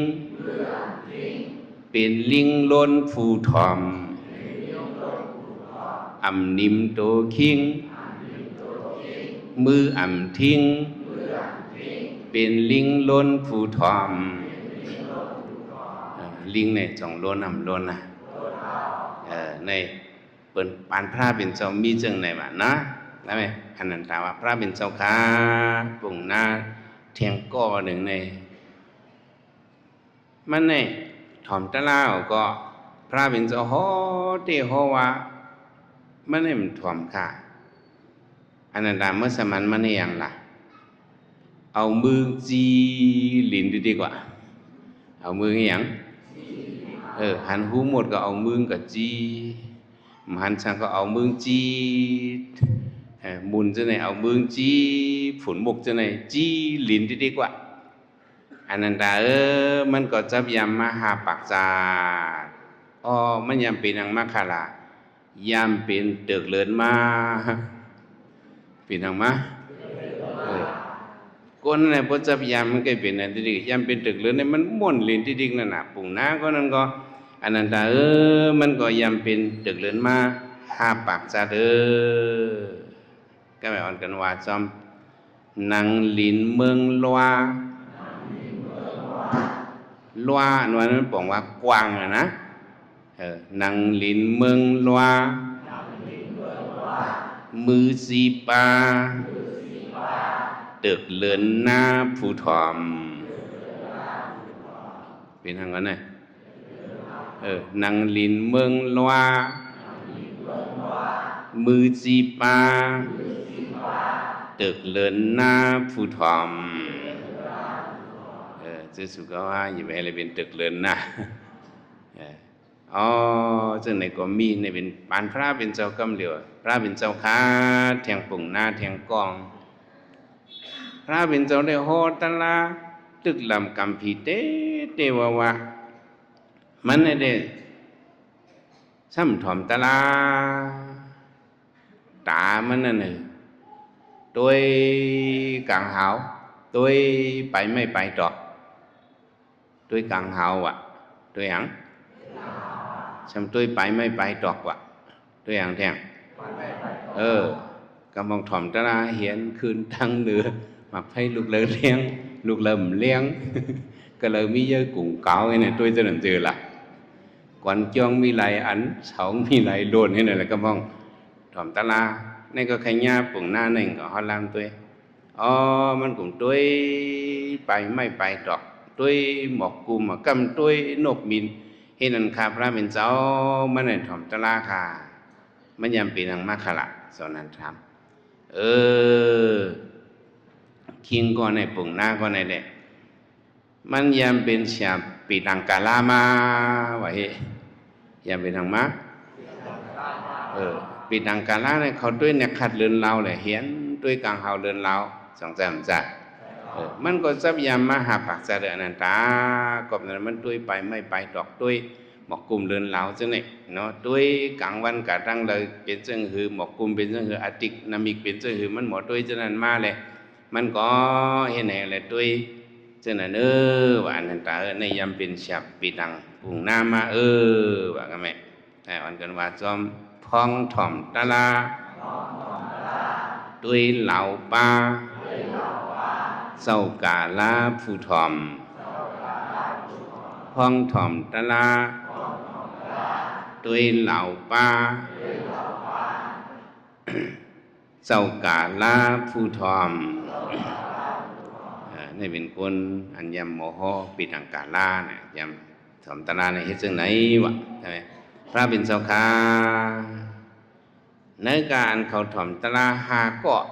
เป็นลิงล้นฟูทอมอำนิมโตคิงมืออำทิ้งเป็นลิงล้นฟูทอมลิงเนี่ยจ่องล้นล้นนะในเปิ่นปานพระเป็นเจ้ามีจังไหนบ้างนะได้ไหมอันนั้นถามว่าพระเป็นเจ้าขาปุ่งหน้าเทียงก้อหนึ่งในมันในถ่อมตะลาก็พระเป็นเจ้าฮอเตฮอวะมันเนี่ยมันถ่อมค่ะอันนั้นถามเมื่อสมันมันเนี่ยอย่างล่ะเอามือจีลิ้นดีกว่าเอามืออย่างหันหูหมดก็เอามือกับจีหันช่างก็เอามือจีมุนจะไหนเอามือจีฝนมุกจะไหนจีลิ้นดีกว่าอันนั้นแต่มันก็จับยามมาหาปากจามันยามเป็นนางมาคาลายามเป็นเดือกเลินมาเป็นนางมาก้นเนี่ยพอจับยามมันก็เป็นนั่นดียามเป็นเดือกเลินเนี่ยมันม่วนลิ้นดีนั่นน่ะปุ่งหน้าก็นั่นก็อันนั้นแต่มันก็ยามเป็นเดือกเลินมาหาปากจาก็หมายกันว่าจอมนางลิ้นเมืองลัวหน่วยนั้นบอกว่ากว้างนะนางลิ้นเมืองลัวมือสีปาตึกเลินหน้าผู้ถอมเป็นทางนั้นไงนางลิ้นเมืองลัวน มือจีปาตึกเลินหน้าผู้ทอมจะสุกว่าอยู่ไปอะไรเป็นตึกเลินหน้าอ๋อซึ่งในก็มีในเป็นปานพระเป็นเจ้ากำเหลียวพระเป็นเจ้าค้าแทงปุ่งหน้าแทงกองพระเป็นเจ้าได้โหตะลาตึกลำกำพีเตวะมันได้ซ้ำถ่อมตะลาตามันนั่นน่ะtôi càng hảo tôiไปไม่ไปต่อtôi càng hảo ạ tôi hẳn xong tôiไปไม่ไปต่อกว่า tôi hẳn thèn กำลังถ่อมตะลาเห็นคืนทั้งเหนือมาให้ลูกเลยเลี้ยงลูกเริ่มเลี้ยงก็เลยมีเยอะกุ้งเก่าไอ้เนี่ยtôiจะนั่นเจอละก่อนจ้องมีไหลอันเสามีไหลโดนให้นั่นแหละกำลังถ่อมตะลานี่ก็ขยับปุ่งหน้าหนึ่งก็ฮอลแลนด์ตัวมันcũng tôiไปไม่ไปดอกtôiหมอกกุมมากำtôiนกมินเห็นนั่นข้าพระเป็นเจ้ามันในถ่อมตะลาค่ะมันยำปีนังมาขละสอนนั้นทำคิงก็ในปุ่งหน้าก็ในเด็กมันยำเป็นเสียปีนังกาลามาไว้ยำเป็นทางมาปีนังกาลาเนี่ยเขาด้วยเนี่ยขัดเลือนเราเลยเห็นด้วยกลางเฮาเลือนเราสองใจมันจะมันก็ซับยามมาหาปากจะเดือนันตากบนั้นมันด้วยไปไม่ไปดอกด้วยหมอกกลุ่มเลือนเราจังเนี่ยเนาะด้วยกลางวันกะตั้งเลยเป็นจังหือหมอกกลุ่มเป็นจังหืออาทิตย์นามิกเป็นจังหือมันหมดด้วยจังนั้นมาเลยมันก็เห็นไหนเลยด้วยจังนั้นว่านันตาในยามเป็นฉับปีนังปุ่งหน้ามาว่ากันไหมแต่วันกันว่าจอมพองถ่อมตะลาด้วยเหล่าป้าเศร้ากาลาผู้ถ่อมพองถ่อมตะลาด้วยเหล่าป้าเศร้ากาลาผู้ถ่อมนี่เป็นคนอันยำโมโหปิดอังกาลาเนี่ยยำถ่อมตะลาในเฮ็ดจังไหนวะใช่ไหมพระเป็นเจ้าค้าในการเขาถ่อมตะลาหาเกาะ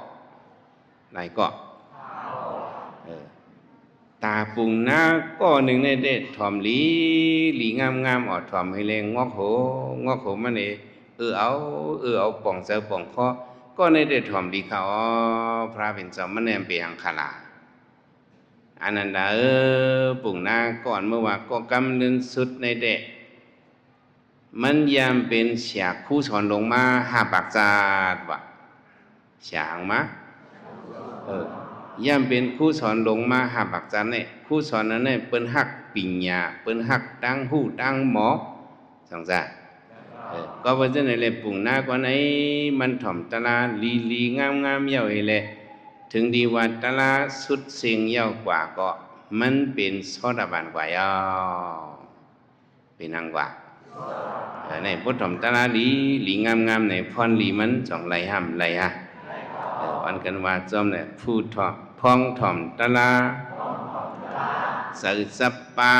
หลายเกาะตาปุงหน้าก็หนึ่งในเด็ดถ่อมหลีงามออดถ่อมให้แรงงอกโหมันเอาป่องเสือป่องคอก็ในเด็ดถ่อมหลีเขาพระเป็นเจ้ามันแนมเปียงคาลาอันนั้นดาปุงหน้าก่อนเมื่อว่าก็กำเนินสุดในเด็ดมันยามเป็นเสียคู่สอนลงมาหาปากจาดวะเสียงมายามเป็นคู่สอนลงมาหาปากจาดเนี่ยคู่สอนนั้นเนี่ยเปิ้นฮักปิญญาเปิ้นฮักตั้งหูตั้งหมอสองจ้าก็ว่าจะในเลยปุ่งหน้าก็ไหนมันถ่อมตะลาลีงามเย้าเลยถึงดีว่าตะลาสุดเสียงเย้ากว่าก็มันเป็นโสดาบันกว่าเย้าเป็นนางกว่าในพุทธมตะลาลีงามในพรลีมันสองไหลห้ำไหลฮะวันกันว่าจอมเนี่ยผู้ถ่อมพองถ่อมตะลาสื่อสัปปา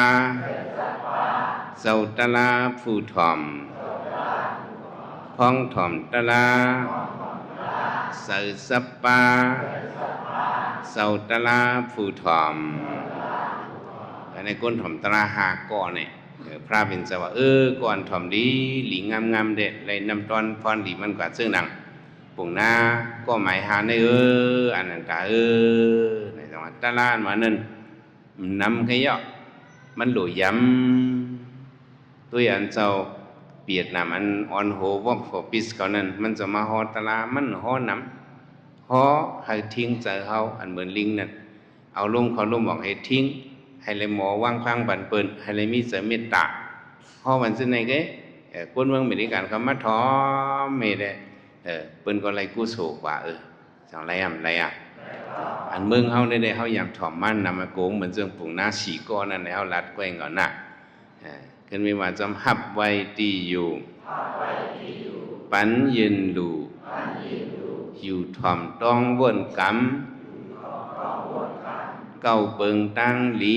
เศร้าตะลาผู้ถ่อมพองถ่อมตะลาสื่อสัปปาเศร้าตะลาผู้ถ่อมในก้นถ่อมตะลาหาก่อนเนี่ยพระเป็นเจ้าว่าก่อนถ่อมดีหลีงามเด็ดเลยนำตอนพรหลีมันกว่าซึ่งดังปุ่งหน้าก็หมายหาในอันนั้นตาในจังหวัดตะลานมานั่นนำขยะมันหลุยย้ำตัวอันเจ้าเปียดน้ำอันอ่อนโหวอกฝปิสเขานั้นมันจะมาหอตะลามันหอน้ำหอให้ทิ้งเจอเขาอันเหมือนลิงนั่นเอาลมเขาลมบอกให้ทิ้งให้เลยหมอว่างพังบันเปิลให้เลยมีเสเมตตาพอวันสิ้นในเก๋คนเมืองอเมริกันเขามาท้อไม่ได้เปิ้นก็ไรกู้โศกว่าจังไรอันเมืองเฮาได้เฮาอยากถ่อมมั่นนำมาโกงเหมือนเรื่องปุ่งหน้าสีก้อนนั่นเฮาลัดแกว้งก่อนน่ะขึ้นมีว่าจำหับไว้ตีอยู่ปันยืนดูอยู่ถ่อมต้องวนกำเก่าเปิงตั้งหลี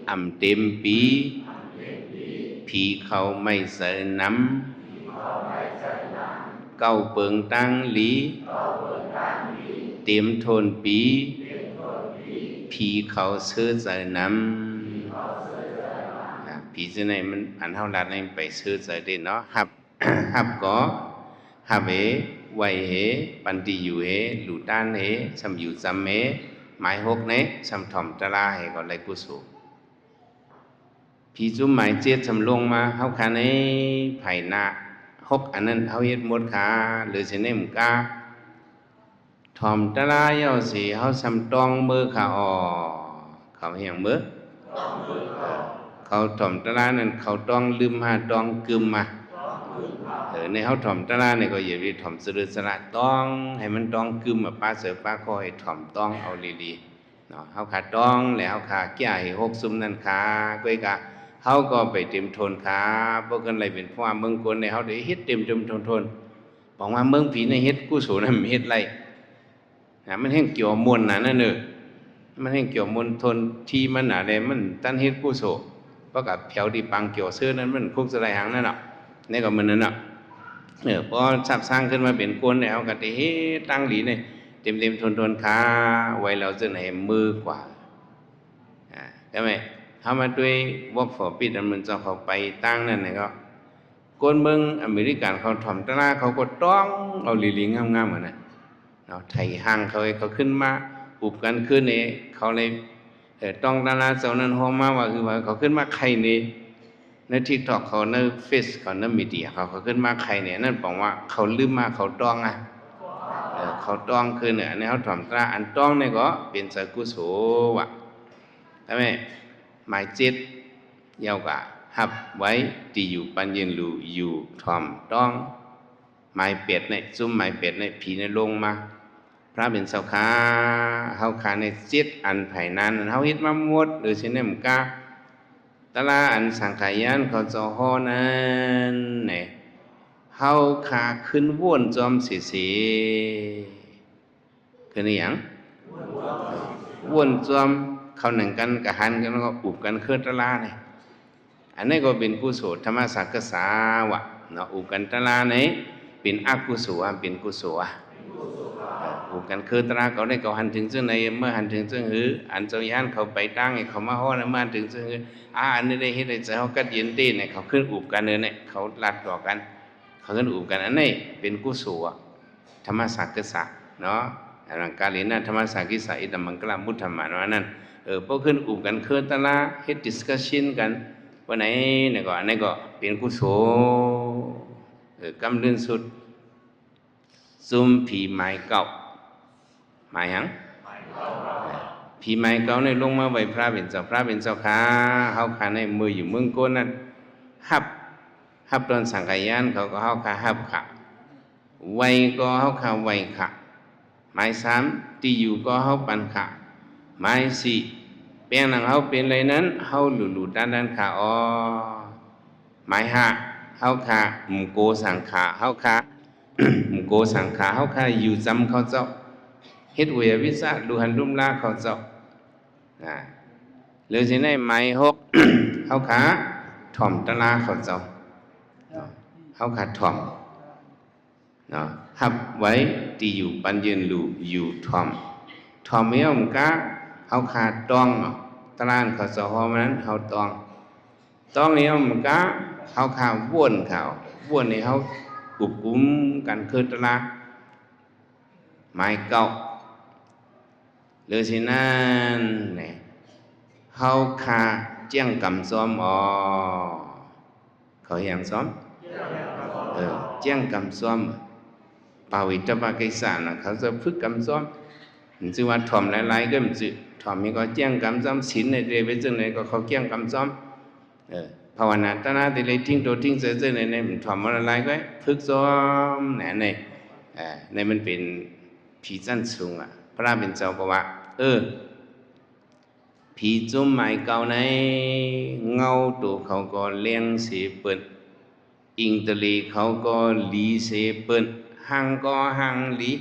อ่ำเต็มปีผีเขาไม่เสนน้ำ เก้าเปิงตังหลีเต็มโทนปีผีเขาเสื้อใจน้ำผีจะไหนมันอันเท่ารัดในไปเสื้อใจเด่นเนาะหับ หับก็หับไวปันติอยู่หลู่ด้านสำอยู่จำหมายหกสำถ่อมตะลาก็เลยกุศลผีจุ่มหมายเจ็ดสำลงมาเฮาคาในไผ่นาหกอันนั้นเฮาเฮ็ดหมดขาหรือสิเนมกาถ่อมตะลาเย้าสิเฮาสำตองมือขาเขาเฮียงมือเขาถ่อมตะลานั่นเขาต้องลืมมาต้องกึมมาในเฮาถ่อมตะลาเนี่ยก็อย่าไปถ่อมสะดุดสละต้องให้มันต้องกึมป้าเสือป้าคอยถ่อมต้องเอาดีๆเนาะเฮาขาต้องแล้วเฮาขาแก่ให้หกซุมนั่นขาก้อยกะเฮาก็ไปเต็มทนขาบ่กันไรเป็นเพราะว่าเมืองคนในเฮาได้เฮ็ดเต็มทนบอกว่าเมืองผีในเฮ็ดกุศลนั้นเฮ็ดไรมันแห่งเกี่ยวมวลนั่นเด้อมันแห่งเกี่ยวมวลทนที่มันอะไรมันตั้นเฮ็ดกุศลเพราะกับแถวที่ปังเกี่ยวเสื้อนั้นมันคุกสลายหางนั่นน่ะนี่ก็มันนั่นน่ะพอสร้างขึ้นมาเป็นคนเนี่ยเอากะติเฮ็ดตั้งหลีเนี่ยเต็มทนขาไว้แล้วจะไหนมือกว่าใช่ไหมเฮามาด้วย work for peace มันจะเข้าไปตั้งนั่นน่ะก็คนเมืองอเมริกันเขาถ่อมตะลาเขาก็ต้องเอาหลีๆงามๆเหมือนน่ะเนาะไทยห่างเขาขึ้นมาอุบกันขึ้นนี่เขาเลยต้องตะลาเจ้านั้นฮ้อมาว่าคือว่าเขาขึ้นมาใครนี่ใน TikTok เขาใน Face เขาในมีเดียเขาขึ้นมาใครเนี่ยนั่นบอกว่าเขาลืมมาเขาต้องเขาต้องคือเนี่ยในเขาถ่อมตราอันต้องเนี่ยก็เป็นสกุศลว่ะใช่ไหมหมายจิตเยาวกะหับไว้ที่อยู่ปัญญ์ลูอยู่ถ่อมต้องหมายเป็ดเนี่ยซุ่มหมายเป็ดเนี่ยผีในลงมาพระเป็นเสาขาเฮาขาในจิตอันไผ่นั้นเฮาเฮ็ดมาหมดหรือสิเนี่ยมกาตะลาอันสังขายานเขาจะฮ้อนั้นเนี่ยเฮาขาขึ้นว่นจอมสีคือนี่หยังว่นจอมเขาหนังกันกะหันกันแล้วก็อุบกันเคลื่อนตะลาเนี่ยอันนี้ก็เป็นกุศลธรรมสักกษาวะเนาะอุบกันตะลาเนี่ยเป็นอกุศลเป็นกุศลอุบกันเคลื่อนตะลาเขาได้เขาหันถึงซึ่งในเมื่อหันถึงซึ่งหืออันเจ้าย่านเขาไปตั้งให้เขามาฮ้อนะมาถึงซึ่งหืออันนี้ได้เฮ็ดให้ใจเฮากัดเย็นเต้นเนี่ยเขาขึ้นอุบกันเนี่ยเขาลัดต่อกันเขาขึ้นอุบกันอันนี้เป็นกุศลธรรมสักกษะเนาะอลังการลีนะธรรมสักกิสะอิดัมมังคลามุตธรรมะนั้นพวกขึ้นอุบกันเคลื่อนตะลาเฮ็ดดิสคัชชันกันวันไหนเนี่ยก็อันนี้ก็เป็นกุศลกำเดินสุดซุ่มผีไม้เก่าหมายหยังผีไม้เก่าในลงมาไว้พระเป็นเจ้าขาเฮาขาในมืออยู่เมืองโกนนั้นฮับตอนสังขายานเขาก็เฮาขาฮับค่ะไว้ก็เฮาขาไว้ค่ะหมายสามที่อยู่ก็เฮาปันค่ะหมายสี่เปียงนังเฮาเป็นไรนั้นเฮาหลุด้านขาหมายห้าเฮาขาหมู่โกสังขาเฮาขาหมู่โกสังขาเฮาขาอยู่จำเขาเจ้าเฮ็ดเววิสะดูหันรุมลาเขาเจ้าหรือสิได้หมายหก เฮาขาถ่อมตะลาเขาเจ้าเฮาขาถ่อมเนาะหับไว้ที่อยู่ปัญญ์ลูอยู่ถ่อมเฮียมกะเฮาขาต้องตะลานเขาเจ้าฮ้อนั้นเฮาต้องเฮียมกะเฮาขาวนเขาวนให้เฮากุบกุมกันคือตะลาหมายเก่าหรือสินั่นเนี่ยเฮาขาเจียงกำซ้อมเขาอย่างซ้อมเจียงกำซ้อมปาวิตปากิสานเขาจะฝึกกำซ้อมจึงว่าถ่อมหลายๆก็มันจึถ่อมมีก็เจียงกำซ้อมศีลในเรื่องไปจึงไหนก็เขาเจียงกำซ้อมภาวนาตนาติเลยทิ้งตัวทิ้งเสือในมันถ่อมมาหลายก็ฝึกซ้อมในมันเป็นผีจันทร์สูงพระเป็นเจ้าก็ว่าผีจุ่มหมายเก่าในเงาตัวเขาก็เลี้ยงเสียเปิดอิงตะลีเขาก็หลีเสียเปิดหังก็หังหลี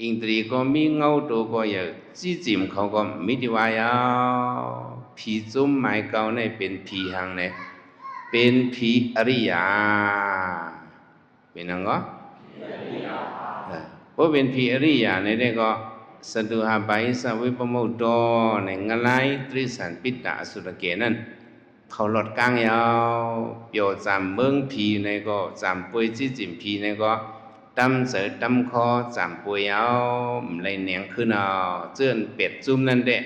อิงตะลีก็มีเงาตัวก็อย่าจี้จิมเขาก็มิติวายาวผีจุ่มหมายเก่าในเป็นผีหังในเป็นผีอริยาเป็นยังไง เพราะเป็นพีอริยาในได้ก็สตุหาไปสวิปโมโตในงไลตริสันปิตตะอสุรเกนั่นเขาหลดกลางยาวเปียวจำเมืองพีในก็จำป่วยจิจิมพีในก็ตำเสือตำคอจำป่วยเอาเลยเนียงขึ้นเอาเจื้อนเป็ดจุ่มนั่นเด้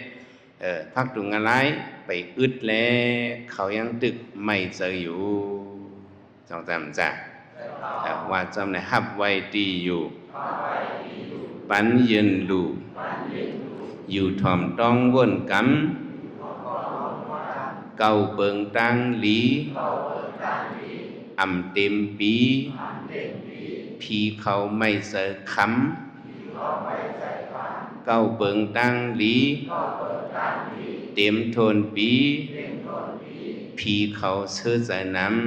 พักตุงอะไรไปอึดแล้วเขายังตึกไม่เจออยู่จองจำจ้ะว่าจำในฮับไว้ดีอยู่ปันยืนลูอยู่ถ่อมต้องวนกำเก่าเปิงตังหลีอ่ำเต็มปีพีเขาไม่เสอคำเก่าเปิงตังหลีเต็มโทนปีพีเขาเสื้อใจน้ำ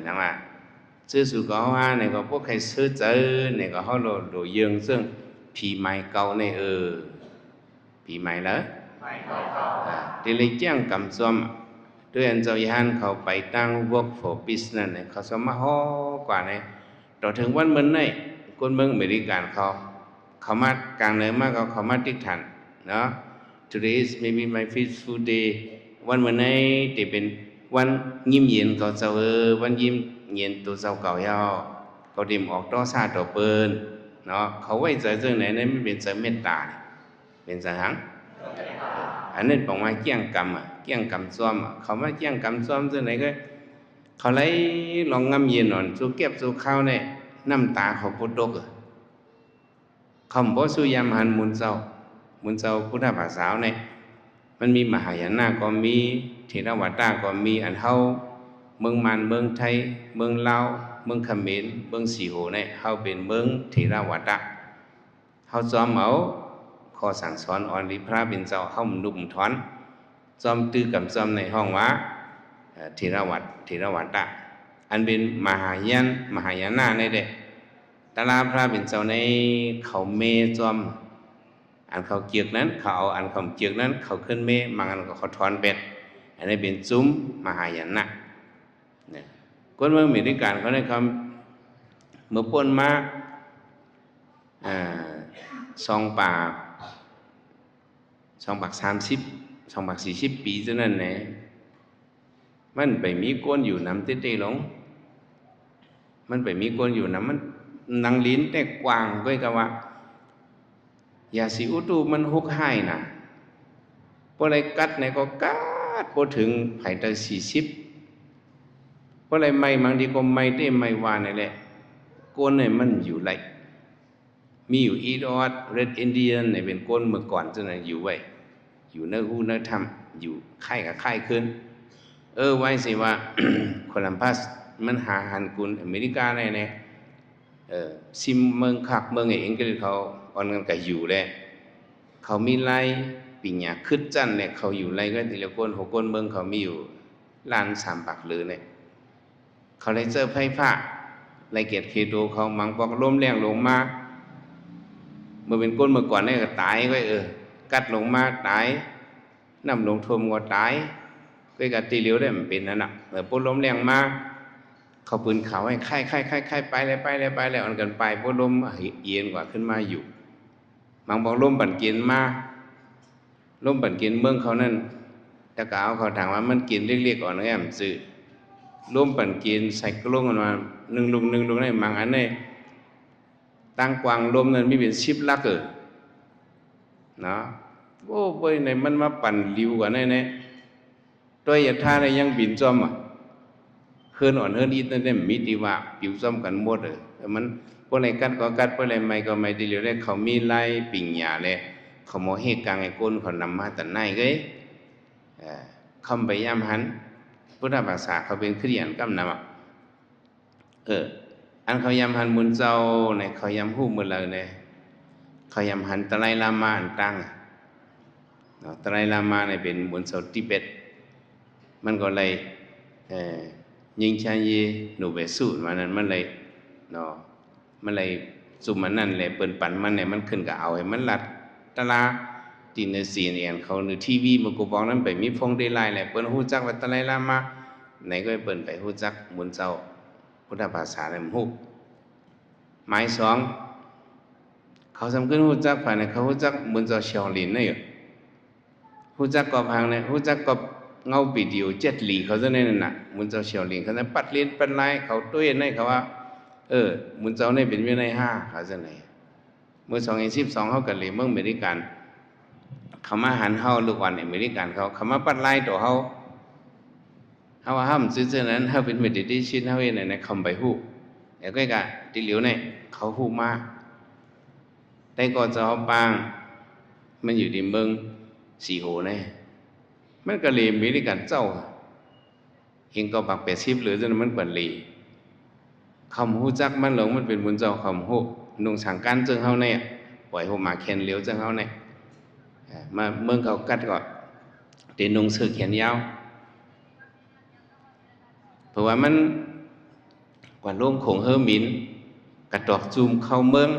นั่นแหละชื่อสุกว่าเนี่ยก็พวกใครซื้อเจอเนี่ยก็เขาโดยยังซึ่งผีไม้เก่าเนี่ยผีไม้แล้วที่เลยแจ้งกำซ้อมด้วยอันเจ้าย่านเขาไปตั้ง work for business เนี่ยเขาสมัครห้อกว่าเนี่ยต่อถึงวันเมื่อไหร่คนเมืองอเมริกันเขามากลางเหนือมากเขามาติ๊กทันเนาะ today is maybe my peaceful day วันเมื่อไหร่ที่เป็นวันยิ้มเย็นเขาจะวันยิ้มเย็นตัวเจ้าเก่ายาวเขาเตรียมออกต่อซาต่อเปิ้นเนาะเขาไว้ใจเรื่องไหนนั้นไม่เป็นใจเมตตาเป็นใจหังอันนั้นบอกว่าเกี่ยงกรรมเกี่ยงกรรมซ้อมเขามาเกี่ยงกรรมซ้อมเรื่องไหนก็เขาเลยลองงำเย็นหน่อยสู้เก็บสู้ข้าวเนี่ยน้ำตาเขาพุทธกคำบอกสู้ยามหันมุนเจ้าพุทธภาษาเนี่ยมันมีมหายนะก็มีเทรวาตาก็มีอันเฮาเมืองมันเมืองไทยเมืองลาวเมืองเขมรเมืองสีโหเนี่ยเฮาเป็นเมืองเทรวาตาเฮาจอมเอาข้อสั่งสอนอ่อนริพระเป็นเจ้าเฮานุ่มถอนจอมตื้อกับจอมในห้องว่าเทรวาตาอันเป็นมหายนะในเด้ตลาพระเป็นเจ้าในเขาเมจอมอันเขาเกียกนั้นเขาเอาอันเขาเกียกนั้นเขาขึ้นเมบางอันเขาถอนเป็ดอันนี้เป็นซุ้มมหายนะเนี่ยคนเมืองอเมริกันเขาได้คำเมื่อป้นมา2 ปาก30 2 ปาก 40 ปีเท่านั้นแหละมันไปมีก้นอยู่น้ำเต้ๆหลงมันไปมีก้นอยู่น้ำมันนังลิ้นแต่กว้างก็กะว่าอย่าสิอุตุมันฮุกให้นะพออะไรกัดไหนก็กัดพอถึงไผ่ตะ40พออะไรไม่บางทีก็ไม่ได้ไม่ว่านี่แหละก้นเนี่ยมันอยู่ไรมีอยู่อีดอดเรดอินเดียนเนี่ยเป็นก้นเมื่อก่อนจะอยู่ไว้อยู่เนื้อหูเนื้อทำอยู่ไข่กับไข่ขึ้นไว้สิว่า โคลัมบัสมันหาหันกุลอเมริกาอะไรเนี่ยซิมเมืองขักเมืองเองก็เขาออนกันกับอยู่เลยเขามีไล่ปิญญาขึ้นจันเนี่ยเขาอยู่ไล่ก็ทีละคน6 คนเมืองเขามีอยู่ล้าน3 ปากหรือเนี่ยเขาเลยเจอไฟฟ้าไรเกียรติเคโดเขามังปอกล้มแรงลงมาเมื่อเป็นก้นเมื่อก่อนเนี่ยก็ตายก็กัดลงมาตายน้ำลงทมก็ตายก็กัดตีเหลียวได้มันเป็นนั่นน่ะเมื่อปนล้มแรงมาเขาปืนเขาให้ไข้ไปแล้วอันกันไปพวกลมเอียนกว่าขึ้นมาอยู่บางบอกลมปั่นกินมาลมปั่นกินเมืองเขานั่นตะกาวเขาถามว่ามันกินเรียกๆก่อนนะแอมซื้อลมปั่นกินใส่กระโหลกกันมาหนึ่งลุงได้บางอันเนี่ยตั้งกวางลมนั้นมีเป็น10 ลักเนาะโอ้เว้ยในมันมาปั่นริวกว่าเนี่ยตัวอย่าท่าในยังบินจอมเฮือนอ่อนเฮือนอีนั่นเนี่ยมีดีว่าปิวซ้อมกันหมดมันพวกไหนกัดก็กัดพวกไหนไม่ก็ไม่ดีเหลือเลยเขามีไล่ปิ่งหยาเลยเขาโมเหตุกลางไอ้ก้นเขานำมาแต่ไหนก็คำไปย่ำหันพุทธภาษาเขาเป็นคริยันกำนำอันเขายำหันมุนเจ้าในเขายำหูมือเลยเนี่ยเขายำหันตะไลลามาอันตั้งตะไลลามาเนี่ยเป็นมุนเจ้าทิเบตมันก็เลยยิงชายีหนูเบสูมันนั้นมันเลยเนาะมันเลยสุมันนั่นเลยเปิ่นปั่นมันเนี่ยมันขึ้นกับเอาให้มันลัดตะลาตีนซีเนียนเขาในทีวีมันก็บอกนั้นไปมีพงได้ไล่แหละเปิ่นฮู้จักว่าตะไลลามาไหนก็เปิ่นไปฮู้จักมุนเจ้าพุทธภาษาเนี่ยฮู้ หมายสองเขาสำคัญหูจักภายในเขาหูจักมุนเจ้าเชียวหลินนี่อยู่หูจักกอบหางเนี่ยหูจักกอบเงาปีเดียว7 หลีเขาจะเนี่ยน่ะมุนเจ้าเชียวหลินเขาจะปัดเลียนปัดไล่เขาตุ้ยในเขาว่ามุนเจ้าเนี่ยเป็นวินัย5เขาจะไหนเมื่อ2012เขากันเลยเมืองอเมริกันเขามาหันเฮาลูกวันอเมริกันเขามาปัดไล่ตัวเขาว่าห้ามซื้อนั้นเฮาเป็นเมดิเทชันเฮาเองในคำใบหูแล้วก็กะติเหลียวเนี่ยเขาหูมากแต่ก็จะเอาปางมันอยู่ที่เมืองสีโหเนี่ยมันก็เลยมีด้วยกันเจ้าเห็นก็ปัก80หรือจนมันกว่าเลยคำหูจักมันหลงมันเป็นบุญเจ้าคำหูนุ่งสังกันจึงเฮาเนี่ยปล่อยหูมาแขนเหลียวจึงเฮาเนี่ยมาเมืองเขากัดก่อนเดี๋ยวนุ่งเสื้อแขนยาวเพราะว่ามันกว่าลงโขงเฮอมินกระดอกจูมเข้าเมือง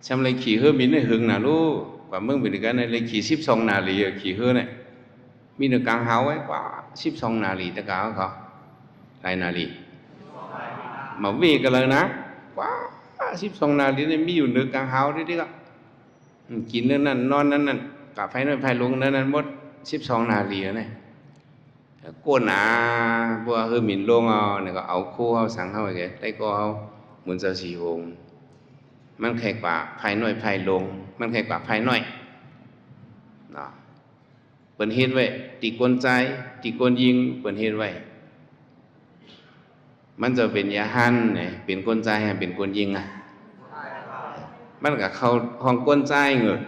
ชำเลยขี่เฮอมินในหึงนะลูกกว่าเมืองเป็นกันในเลยขี่12 นาฬิกาขี่เฮอเนี่ยมีหนึ่งกลางเฮาไว้กว่า12 นาฬิกาตะกาเขาหลายนาฬิกามาวิ่งกันเลยนะกว่า12 นาฬิกาเนี่ยมีอยู่หนึ่งกลางเฮาที่ก็กินนั่นนอนนั่นกะไฟน้อยไฟลงนั่นหมด12 นาฬิกาเนี่ยก้นบัวเฮอมินลงเอาเนี่ยก็เอาคู่เอาสังเข้าไปแกได้ก็เอาเหมือนจะสีหงมันแค่กว่าภายน้อยภายลงมันแค่กว่าภายน้อยเนาะเปิ่นเฮ็ดไว้ตีกลใจตีกลยิงเปิ่นเฮ็ดไว้มันจะเป็นยาหันเนี่ยเป็นกลใจเป็นกลยิงมันก็เข้าห้องกลใจเงือ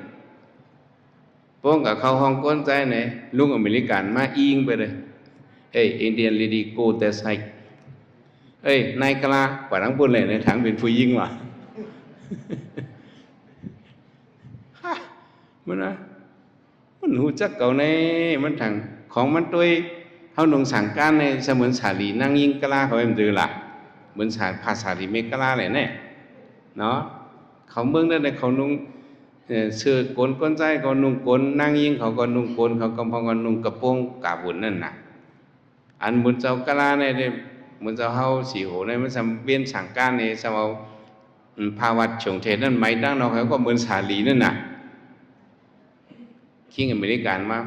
พวกกับเข้าห้องกลใจเนี่ยลุงอเมริกันมาอิงไปเลยIndian lady go that side นายกลากว่าทั้งปุ่นเลยในถังเป็นผู้ยิ่งว่ะมันหูจักเก่าในมันถังของมันตัวเฮาหนงสังการในเสมือนสาลีนั่งยิ่งกลาเขาเอ็มดือละเหมือนภาษาลีเมกลาเลยเนี่ยเนาะเขาเมืองนั่นเนี่ยเขานุ่งเสื้อกลก้นใจเขานุ่งกลนั่งยิ่งเขาก็นุ่งกลเขากำพองก็นุ่งกระโปรงกาบุญนั่นน่ะอันมุนเจ้ากะลาเนี่ยมุนเจ้าเฮาสีโหเนี่ยมันสำเวียนสังการเนี่ยสำเอาภาวัดฉงเทศนั่นไม่ดังเนาะเขาก็เหมือนสาลีนั่นน่ะคิงอเมริกันมา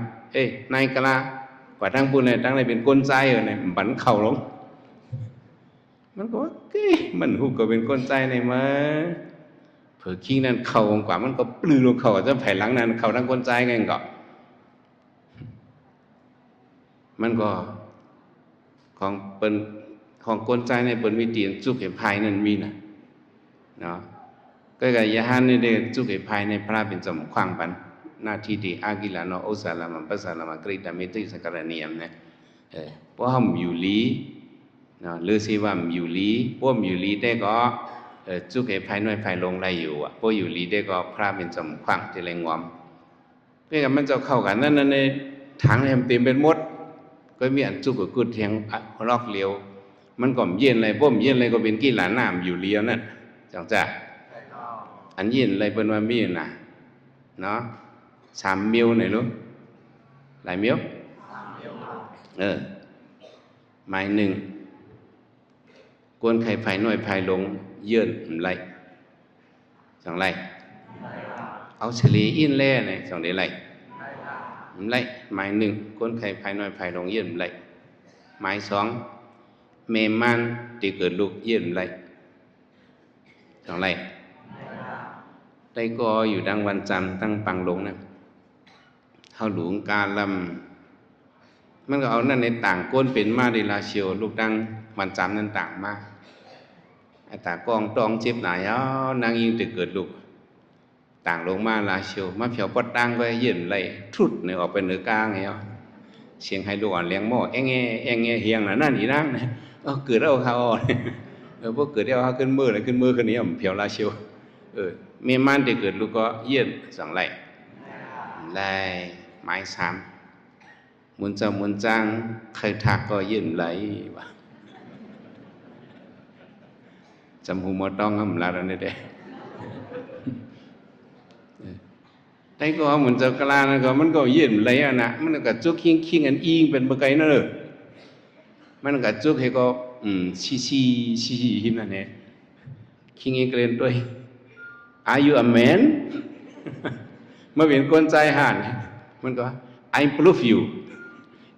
นายกะลากว่าทั้งปุ่นเนี่ยตั้งเลยเป็นก้นใจเนี่ยบันเข่าลงมันก็ว่ามันหูก็เป็นก้นใจเนี่ยมาเผื่อคิงนั่นเข่ากว่ามันก็ปลื้อลงเข่าจะแผ่หลังนั้นเข่าทั้งก้นใจไงก็มันก็ของเป็นของกลใจในเป็นวิธีจุกเหภายนั่นมีนะเนาะก็กับยาหันนี่เด็กจุกเหภายในพระเป็นสมขวางปันหน้าที่ดีอากิลาโนโอสาลามันปัสสาลามากริตามิติสังกรณียมเนี่ยเพราะเขาอยู่ลีเนาะหรือสิว่าอยู่ลีพวกอยู่ลีได้ก็จุกเหภายน้อยภายลงได้อยู่อ่ะพวกอยู่ลีได้ก็พระเป็นสมขวางที่แรงงอมเพื่อมันจะเข้ากันนั่นในถังเนี่ยเต็มเป็นมดก็มีอันจุกกุดเทียงรอกเลี้ยวมันก็เย็นเลยพ่มเย็นเลยก็เป็นกี่หลานน้ำอยู่เลี้ยวนั่นจังจ้ะอันเย็นเลยเป็นว่ามีน่ะเนาะ3 มิลหน่อยลูกหลายมิลหมายหนึ่งกวนไข่ไผ่น้อยไผ่ลงเยื่นไรจังไรเอาเฉลี่ยอินแล่เนี่ยจังได้ไรไรหมายหนึ่งก้นไข่ภายน้อยภายลงเยี่ยมไรหมายสองเมมันที่เกิดลูกเยี่ยมไรสองไรได้ก็อยู่ดังวันจันทร์ตั้งปังลงนะเขาหลวงกาลำมันก็เอานั่นในต่างก้นเป็นมาดีลาเชียวลูกดังวันจันทร์นั่นต่างมากไอ้ตากองตองเจ็บหนาวนางยิงที่เกิดลูกต่างลงมาลาเชียวมาเพียวปดดังก็เย็นเลยทุดเนี่ยออกไปเหนือกลางไงเสียงไฮโลอ่อนเลี้ยงหม้อเอ็งเฮียงนั่นอีนั่งเนี่ยเกิดเอาเขาพวกเกิดเอาเขาขึ้นมือเลยขึ้นมือขึ้นนี้เพียวลาเชียวเมียมันที่เกิดลูกก็เย็น2 ไร่ไร่ไม้3มุนจะมุนจังใครทักก็เย็นไหลจำหูมอต้องทำลาแล้วเนี่ยเด้แต่ก็เหมือนเจ้ากลานะก็มันก็เย็นไหลนะมันก็จุกขิงอันอิงเป็นเมื่อไงนั่นเลยมันก็จุกให้ก็ชี้หินนั่นเนี่ยข คิงเองเกรนด้วย Are you a man มาเป็นคนใจห่านมันก็ I prove you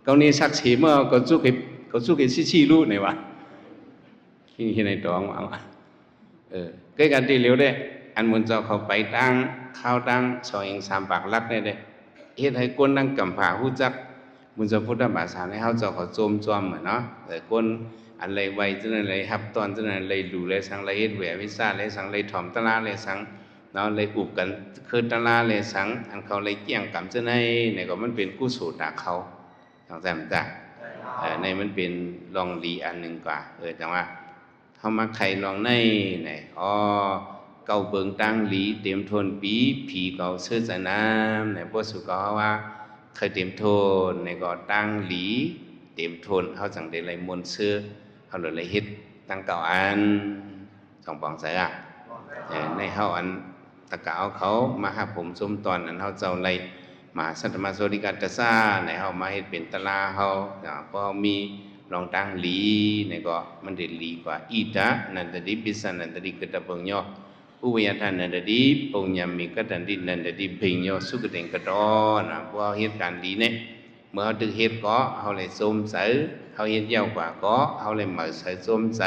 กรณีสักเฉมก็สู้กับชี้รู้ไหนวะที่ในตองเอาใกล้กันที่เหลียวได้อันมุนเจ้าเขาไปตั้งข้าวตั้งซอยเอง3 ปากลักได้เด้เฮ็ดให้คนนั่งกำผาฮู้จักมุนเจ้าพุทธบาทให้เฮาเจ้าเขาโจมจอมเหมือนเนาะแต่คนอันไรไวจังนั้นไรฮับตอนจังนั้นไรดูไรสังไรเฮ็ดแหววิซ่าไรสังไรถ่อมตะลาไรสังเนาะไรอุบกันคือตะลาไรสังอันเขาไรเกี่ยงกำจังได๋เนี่ยก็มันเป็นกุศลตาเขาจังซั่นจ้ะในมันเป็นลองดีอันนึงกว่าจังว่าเฮามาไขลองในไหนเก่าเบิงตั้งหลีเต็มทนปีผีเก่าเสื้อจะน้ำไหนพวกสุก็ว่าเคยเต็มทนในก็ตั้งหลีเต็มทนเขาจังได้ไรมนเสื้อเขาเลยไรเฮ็ดตั้งเก่าอันสองปองใส่ในเขาอันตะเก่าเขามาหาผมสมตอนอันเขาเจ้าไรมาสัตมาโซดิกาตะซ่าในเขามาเฮ็ดเป็นตะลาเขาเพราะมีลองตั้งหลีในก็มันเด็ดหลีกว่าอีตะนันตดิปิสันนันตดิกตะเบิงย่ออุเวทานันตดิปุญญามิกตันตินันตดิเบิงย่อสุกเต็งกระดอนพวกเหตุการณ์หลีเนี่ยเมื่อเขาตึกเหตุก็เขาเลยส้มใสเขาเหตุยาวกว่าก็เขาเลยเหมือใสส้มใส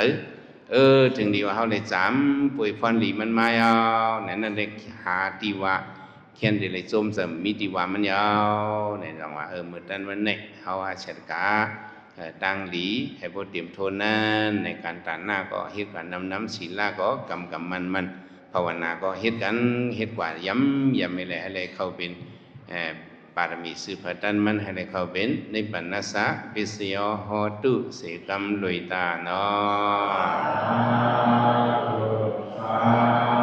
ถึงดีว่าเขาเลยจำป่วยฟันหลีมันมาเอานั่นเลยหาตีว่าเขียนได้เลยส้มใสมีตีว่ามันยาวเนี่ยจังว่าเมื่อนั้นวันเนี่ยเขาอาเฉดกาตั้งหลีให้พอเตรียมโทนนั้นในการตัดหน้าก็เฮ็ดกันน้ำศีลาก็กำมันภาวนาก็เฮ็ดกันเฮ็ดกว่าย้ำไม่เลยอะไรเข้าเป็นปารมีสืบพัฒน์มันให้เข้าเป็นในปัญญาสะปิสยโหตุเสกรรมลุยตาเนาะ